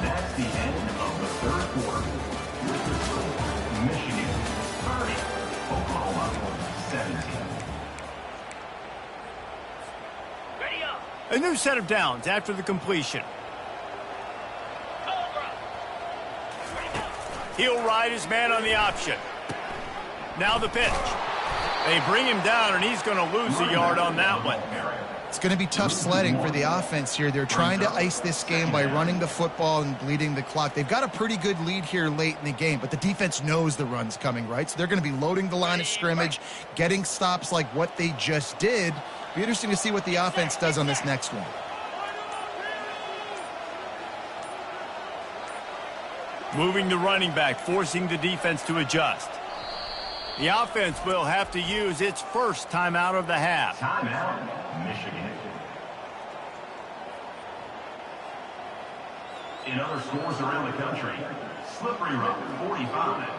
That's the end of the third quarter. With the score, Michigan 30, Oklahoma 17. A new set of downs after the completion. He'll ride his man on the option. Now the pitch. They bring him down, and he's going to lose a yard on that one. It's going to be tough sledding for the offense here. They're trying to ice this game by running the football and bleeding the clock. They've got a pretty good lead here late in the game, but the defense knows the run's coming, right? So they're going to be loading the line of scrimmage, getting stops like what they just did. Be interesting to see what the offense does on this next one. Moving the running back, forcing the defense to adjust. The offense will have to use its first timeout of the half. Timeout, Michigan. In other schools around the country, Slippery Rock 45,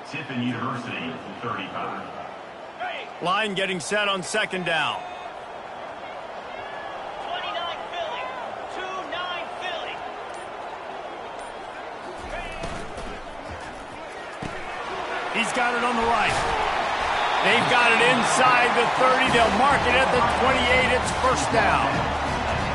Tiffin University 35. Line getting set on second down. 29 Philly, 2-9 Philly. He's got it on the right. They've got it inside the 30. They'll mark it at the 28. It's first down.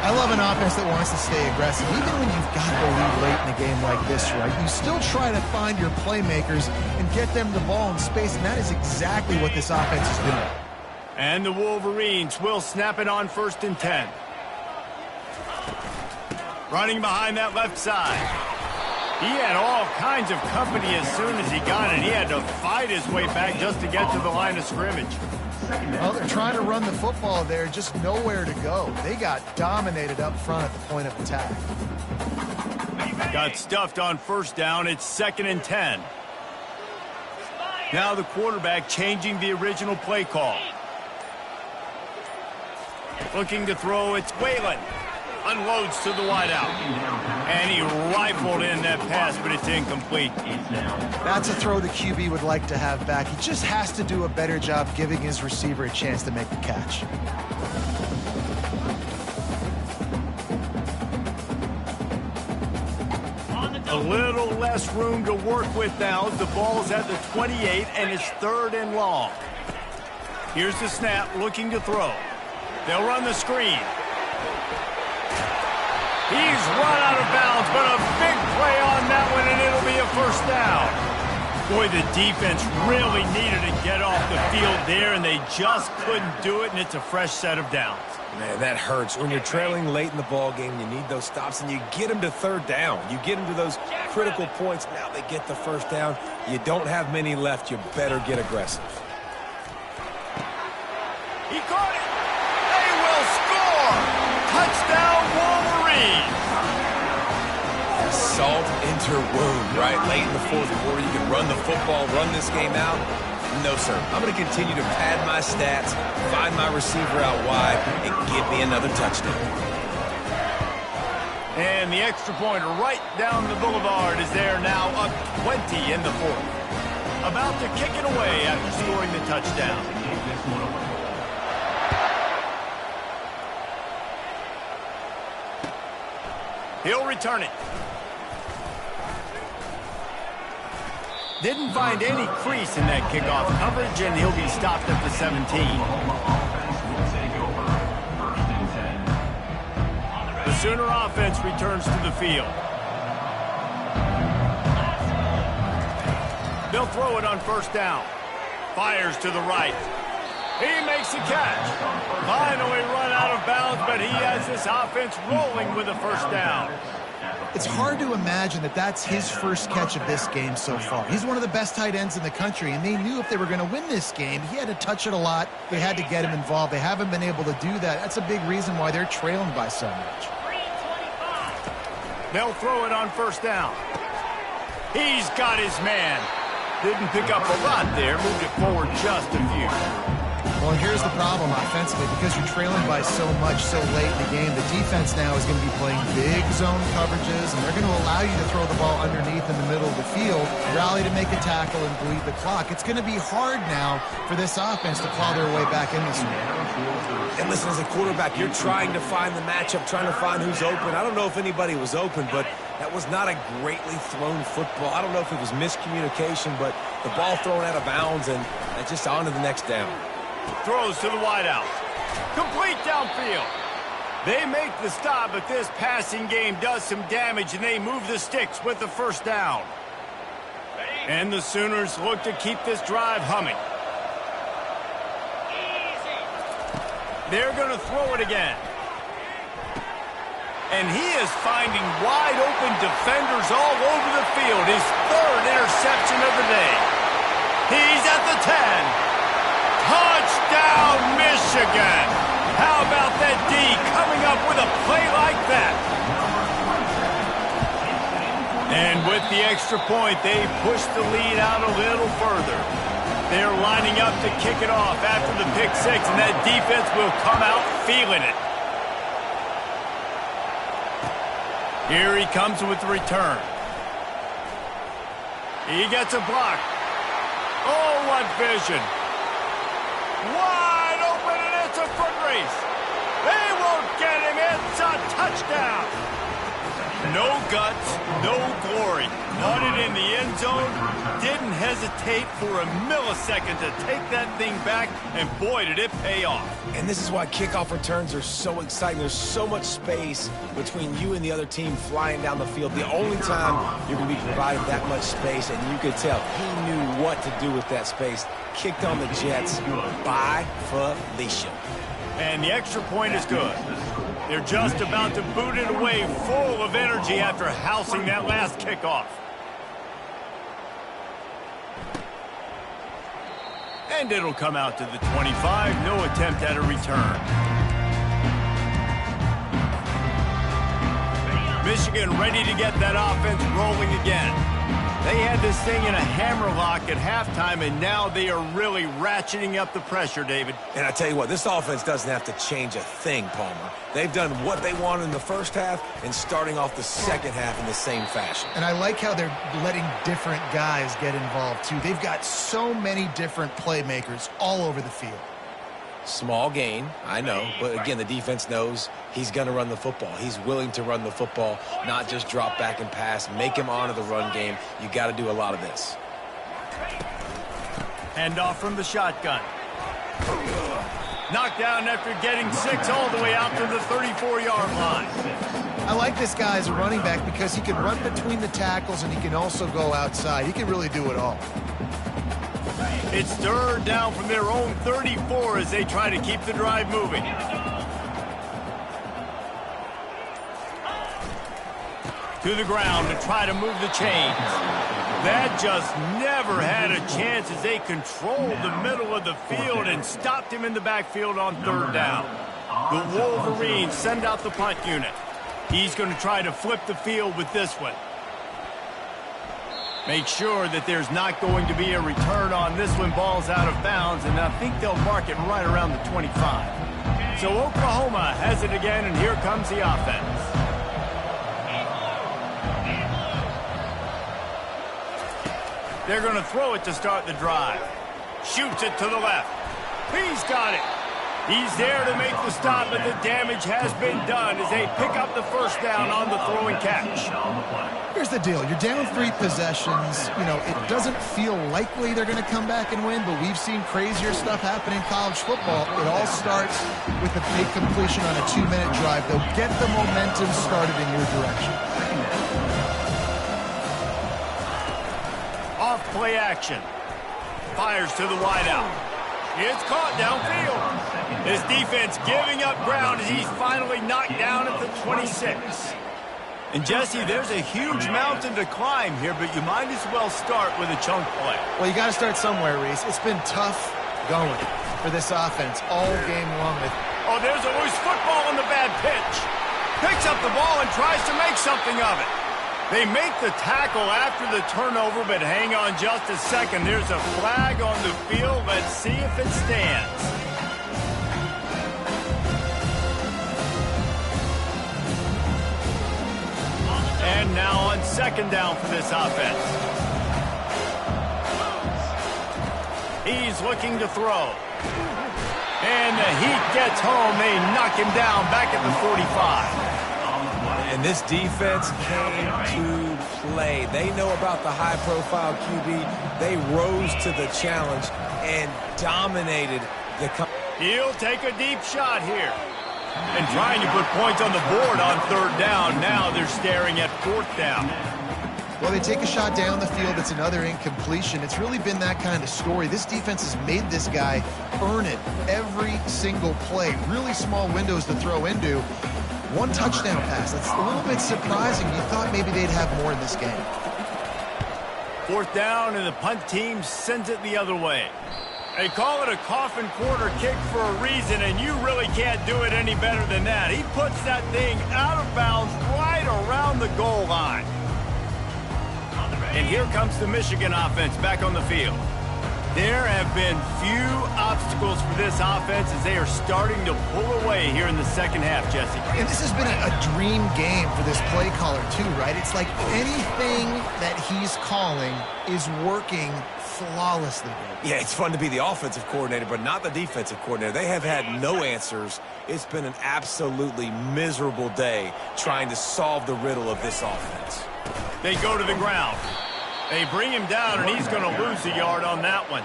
I love an offense that wants to stay aggressive. Even when you've got the lead late in a game like this, right, you still try to find your playmakers and get them the ball in space, and that is exactly what this offense is doing. And the Wolverines will snap it on 1st and 10. Running behind that left side. He had all kinds of company as soon as he got it. He had to fight his way back just to get to the line of scrimmage. Well, they're trying to run the football there, just nowhere to go. They got dominated up front at the point of attack. Got stuffed on first down. It's 2nd and 10. Now the quarterback changing the original play call. Looking to throw, it's Whalen. Unloads to the wideout. And he rifled in that pass, but it's incomplete. That's a throw the QB would like to have back. He just has to do a better job giving his receiver a chance to make the catch. A little less room to work with now. The ball's at the 28, and it's 3rd and long. Here's the snap, looking to throw. They'll run the screen. He's run out of bounds, but a big play on that one, and it'll be a first down. Boy, the defense really needed to get off the field there, and they just couldn't do it, and it's a fresh set of downs. Man, that hurts. When you're trailing late in the ball game, you need those stops, and you get them to 3rd down. You get them to those critical points. Now they get the first down. You don't have many left. You better get aggressive. He caught it. They will score. Touchdown, Wolverines. Salt into wound, right? Late in the 4th quarter, you can run the football, run this game out. No, sir. I'm going to continue to pad my stats, find my receiver out wide, and give me another touchdown. And the extra point right down the boulevard is there now, up 20 in the 4th. About to kick it away after scoring the touchdown. He'll return it. Didn't find any crease in that kickoff coverage, and he'll be stopped at the 17. The Sooner offense returns to the field. They'll throw it on first down. Fires to the right. He makes the catch. Finally run out of bounds, but he has this offense rolling with a first down. It's hard to imagine that that's his first catch of this game so far. He's one of the best tight ends in the country, and they knew if they were going to win this game, he had to touch it a lot. They had to get him involved. They haven't been able to do that. That's a big reason why they're trailing by so much. They'll throw it on first down. He's got his man. Didn't pick up a lot there. Moved it forward just a few. Well, and here's the problem offensively. Because you're trailing by so much so late in the game, the defense now is going to be playing big zone coverages, and they're going to allow you to throw the ball underneath in the middle of the field, rally to make a tackle, and bleed the clock. It's going to be hard now for this offense to claw their way back in this one. And listen, as a quarterback, you're trying to find the matchup, trying to find who's open. I don't know if anybody was open, but that was not a greatly thrown football. I don't know if it was miscommunication, but the ball thrown out of bounds and just on to the next down. Throws to the wideout. Complete downfield. They make the stop, but this passing game does some damage, and they move the sticks with the first down. And the Sooners look to keep this drive humming. They're going to throw it again. And he is finding wide open defenders all over the field. His third interception of the day. He's at the 10. Touchdown, Michigan! How about that D coming up with a play like that? And with the extra point, they push the lead out a little further. They're lining up to kick it off after the pick six, and that defense will come out feeling it. Here he comes with the return. He gets a block. Oh, what vision. Wide open, and it's a foot race. They won't get him. It's a touchdown. No guts, no glory. Wanted in the end zone. Didn't hesitate for a millisecond to take that thing back, and boy, did it pay off. And this is why kickoff returns are so exciting. There's so much space between you and the other team flying down the field. The only time you're going to be provided that much space, and you could tell he knew what to do with that space. Kicked on the Jets by Felicia. And the extra point is good. They're just about to boot it away full of energy after housing that last kickoff. And it'll come out to the 25. No attempt at a return. Michigan ready to get that offense rolling again. They had this thing in a hammerlock at halftime, and now they are really ratcheting up the pressure, David. And I tell you what, this offense doesn't have to change a thing, Palmer. They've done what they wanted in the first half and starting off the second half in the same fashion. And I like how they're letting different guys get involved, too. They've got so many different playmakers all over the field. Small gain, I know, but again, the defense knows he's going to run the football. He's willing to run the football, not just drop back and pass, make him honor the run game. You got to do a lot of this. Handoff from the shotgun. Knocked down after getting 6 all the way out to the 34-yard line. I like this guy as a running back because he can run between the tackles and he can also go outside. He can really do it all. It's third down from their own 34 as they try to keep the drive moving. To the ground to try to move the chains. That just never had a chance as they controlled the middle of the field and stopped him in the backfield on third down. The Wolverines send out the punt unit. He's going to try to flip the field with this one. Make sure that there's not going to be a return on this one. Ball's out of bounds, and I think they'll mark it right around the 25. So Oklahoma has it again, and here comes the offense. They're going to throw it to start the drive. Shoots it to the left. He's got it. He's there to make the stop, but the damage has been done as they pick up the first down on the throw and catch. Here's the deal. You're down 3 possessions. You know, it doesn't feel likely they're going to come back and win, but we've seen crazier stuff happen in college football. It all starts with a big completion on a 2-minute drive. They'll get the momentum started in your direction. Off play action. Fires to the wideout. It's caught downfield. This defense giving up ground as he's finally knocked down at the 26. And Jesse, there's a huge mountain to climb here, but you might as well start with a chunk play. Well, you got to start somewhere, Reese. It's been tough going for this offense all game long. Oh, there's a loose football on the bad pitch. Picks up the ball and tries to make something of it. They make the tackle after the turnover, but hang on just a second. There's a flag on the field. Let's see if it stands. And now on second down for this offense. He's looking to throw. And the heat gets home. They knock him down back at the 45. And this defense came to play. They know about the high-profile QB. They rose to the challenge and dominated the company. He'll take a deep shot here. And trying to put points on the board on third down. Now they're staring at fourth down. Well, they take a shot down the field. It's another incompletion. It's really been that kind of story. This defense has made this guy earn it every single play. Really small windows to throw into. One touchdown pass. That's a little bit surprising. You thought maybe they'd have more in this game. Fourth down, and the punt team sends it the other way. They call it a coffin quarter kick for a reason, and you really can't do it any better than that. He puts that thing out of bounds right around the goal line. And here comes the Michigan offense back on the field. There have been few obstacles for this offense as they are starting to pull away here in the second half, Jesse. And this has been a dream game for this play caller too, right? It's like anything that he's calling is working flawlessly. Yeah, it's fun to be the offensive coordinator, but not the defensive coordinator. They have had no answers. It's been an absolutely miserable day trying to solve the riddle of this offense. They go to the ground. They bring him down, and he's going to lose a yard on that one.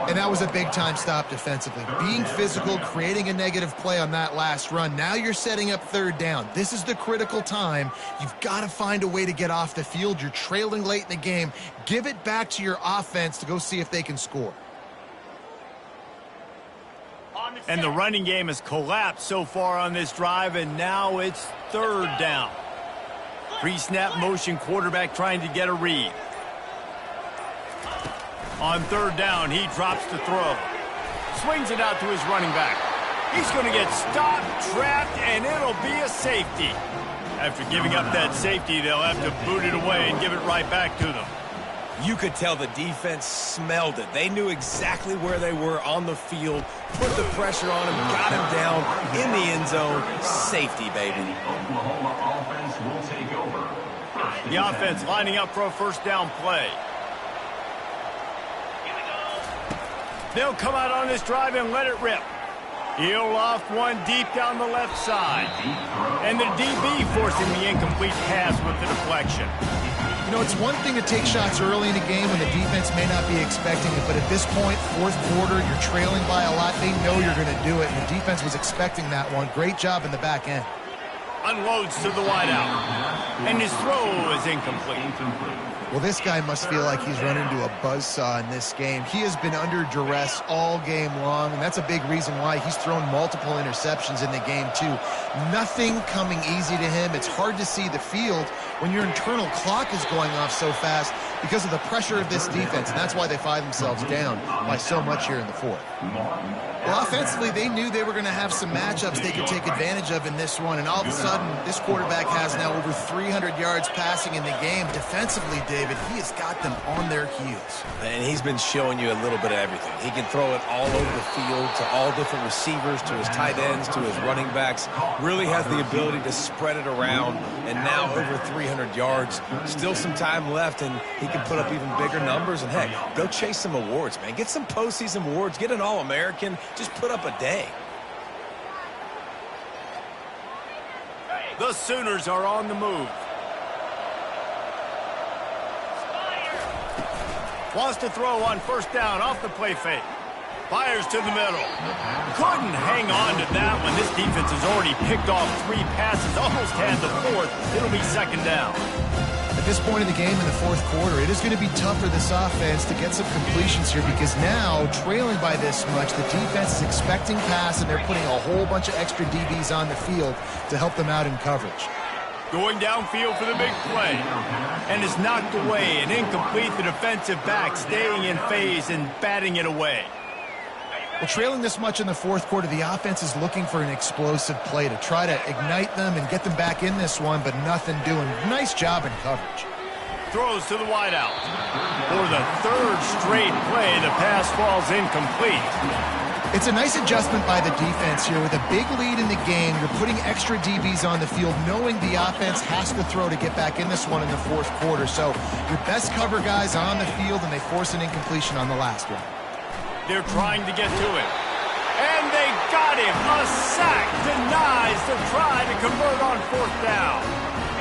And that was a big-time stop defensively. Being physical, creating a negative play on that last run. Now you're setting up third down. This is the critical time. You've got to find a way to get off the field. You're trailing late in the game. Give it back to your offense to go see if they can score. And the running game has collapsed so far on this drive, and now it's third down. Pre-snap motion quarterback trying to get a read. On third down, he drops the throw. Swings it out to his running back. He's going to get stopped, trapped, and it'll be a safety. After giving up that safety, they'll have to boot it away and give it right back to them. You could tell the defense smelled it. They knew exactly where they were on the field, put the pressure on him, got him down in the end zone. Safety, baby. Oklahoma offense will take over. The offense lining up for a first down play. They'll come out on this drive and let it rip. He'll loft one deep down the left side. And the DB forcing the incomplete pass with the deflection. You know, it's one thing to take shots early in a game when the defense may not be expecting it, but at this point, fourth quarter, you're trailing by a lot. They know you're going to do it, and the defense was expecting that one. Great job in the back end. Unloads to the wideout. And his throw is incomplete. Well, this guy must feel like he's run into a buzzsaw in this game. He has been under duress all game long, and that's a big reason why he's thrown multiple interceptions in the game, too. Nothing coming easy to him. It's hard to see the field when your internal clock is going off so fast because of the pressure of this defense, and that's why they find themselves down by so much here in the fourth. Well, offensively, they knew they were going to have some matchups they could take advantage of in this one, and all of a sudden, this quarterback has now over 300 yards passing in the game. Defensively, David, he has got them on their heels. And he's been showing you a little bit of everything. He can throw it all over the field to all different receivers, to his tight ends, to his running backs. Really has the ability to spread it around, and now over 300 yards. Still some time left, and he can put up even bigger numbers. And, heck, go chase some awards, man. Get some postseason awards. Get an All-American. Just put up a day. The Sooners are on the move. Wants to throw on first down off the play fake. Fires to the middle. Couldn't hang on to that one. This defense has already picked off 3 passes, almost had the 4th. It'll be second down. At this point in the game in the fourth quarter, it is going to be tough for this offense to get some completions here because now, trailing by this much, the defense is expecting pass, and they're putting a whole bunch of extra DBs on the field to help them out in coverage. Going downfield for the big play. And is knocked away and incomplete. The defensive back staying in phase and batting it away. Well, trailing this much in the fourth quarter, the offense is looking for an explosive play to try to ignite them and get them back in this one, but nothing doing. Nice job in coverage. Throws to the wideout. For the third straight play, the pass falls incomplete. It's a nice adjustment by the defense here. With a big lead in the game, you're putting extra DBs on the field, knowing the offense has to throw to get back in this one in the fourth quarter. So your best cover guys on the field, and they force an incompletion on the last one. They're trying to get to it. And they got him. A sack denies the try to convert on fourth down.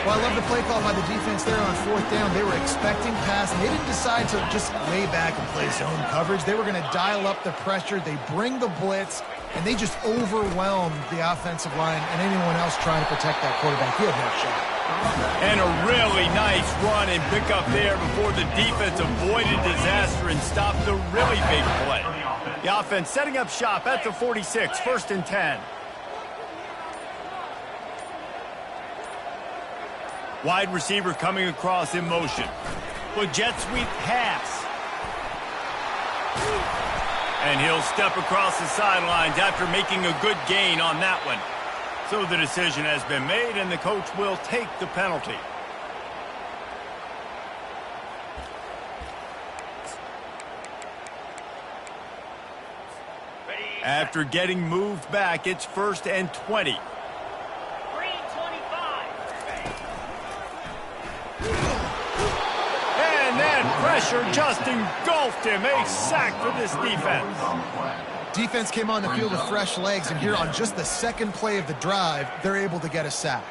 Well, I love the play call by the defense there on fourth down. They were expecting pass, and they didn't decide to just lay back and play zone coverage. They were going to dial up the pressure. They bring the blitz, and they just overwhelmed the offensive line and anyone else trying to protect that quarterback. He had no shot. And a really nice run and pickup there before the defense avoided disaster and stopped the really big play. The offense setting up shop at the 46, 1st and 10. Wide receiver coming across in motion. With jet sweep pass. And he'll step across the sidelines after making a good gain on that one. So the decision has been made, and the coach will take the penalty. After getting moved back, it's 1st and 20. And that pressure just engulfed him. A sack for this defense. Defense came on the field with fresh legs, and here on just the second play of the drive, they're able to get a sack.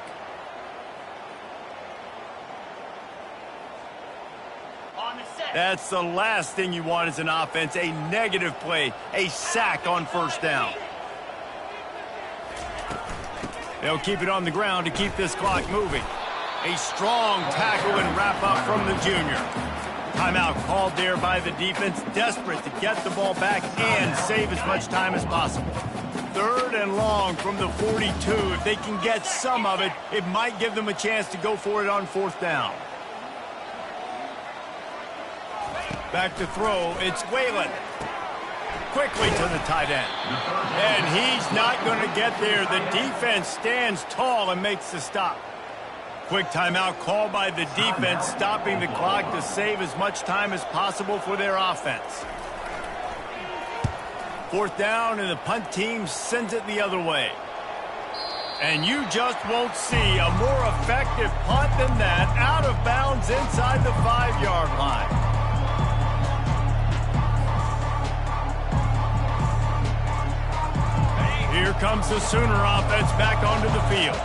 That's the last thing you want as an offense, a negative play, a sack on first down. They'll keep it on the ground to keep this clock moving. A strong tackle and wrap up from the junior. Timeout called there by the defense, desperate to get the ball back and save as much time as possible. 3rd and long from the 42. If they can get some of it, it might give them a chance to go for it on 4th down. Back to throw, it's Whalen. Quickly to the tight end. And he's not going to get there. The defense stands tall and makes the stop. Quick timeout called by the defense, stopping the clock to save as much time as possible for their offense. 4th down, and the punt team sends it the other way. And you just won't see a more effective punt than that, out of bounds inside the 5-yard line. Here comes the Sooner offense back onto the field.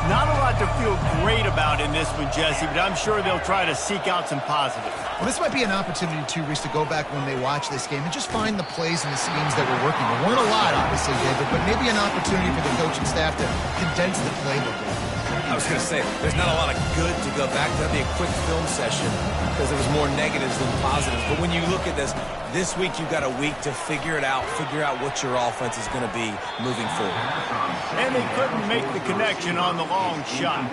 Not a lot to feel great about in this one, Jesse, but I'm sure they'll try to seek out some positives. Well, this might be an opportunity, too, Reese, to go back when they watch this game and just find the plays and the schemes that were working. There weren't a lot, obviously, David, but maybe an opportunity for the coaching staff to condense the playbook. I was going to say, there's not a lot of good to go back to. That'd be a quick film session because there was more negatives than positives. But when you look at this week you've got a week to figure it out, figure out what your offense is going to be moving forward. And they couldn't make the connection on the long shot.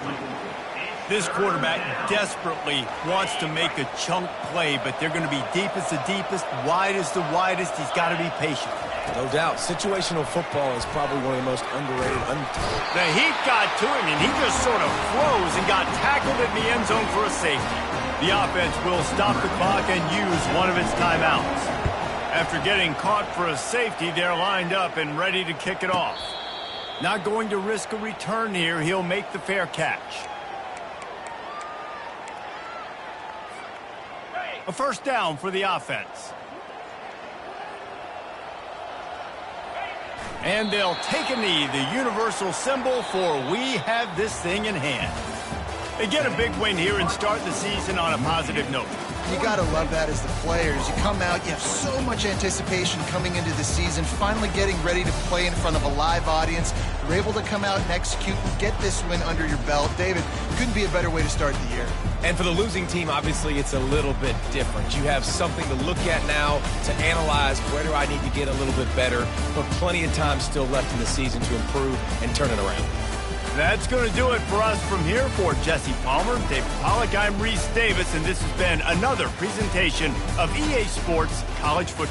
This quarterback desperately wants to make a chunk play, but they're going to be deep as the deepest, wide as the widest. He's got to be patient. No doubt. Situational football is probably one of the most underrated. The heat got to him, and he just sort of froze and got tackled in the end zone for a safety. The offense will stop the clock and use one of its timeouts. After getting caught for a safety, they're lined up and ready to kick it off. Not going to risk a return here. He'll make the fair catch. A 1st down for the offense. And they'll take a knee, the universal symbol for we have this thing in hand. They get a big win here and start the season on a positive note. You got to love that as the players. You come out, you have so much anticipation coming into the season, finally getting ready to play in front of a live audience. You're able to come out and execute and get this win under your belt. David, couldn't be a better way to start the year. And for the losing team, obviously, it's a little bit different. You have something to look at now to analyze where do I need to get a little bit better, but plenty of time still left in the season to improve and turn it around. That's going to do it for us from here. For Jesse Palmer, David Pollack, I'm Reese Davis, and this has been another presentation of EA Sports College Football.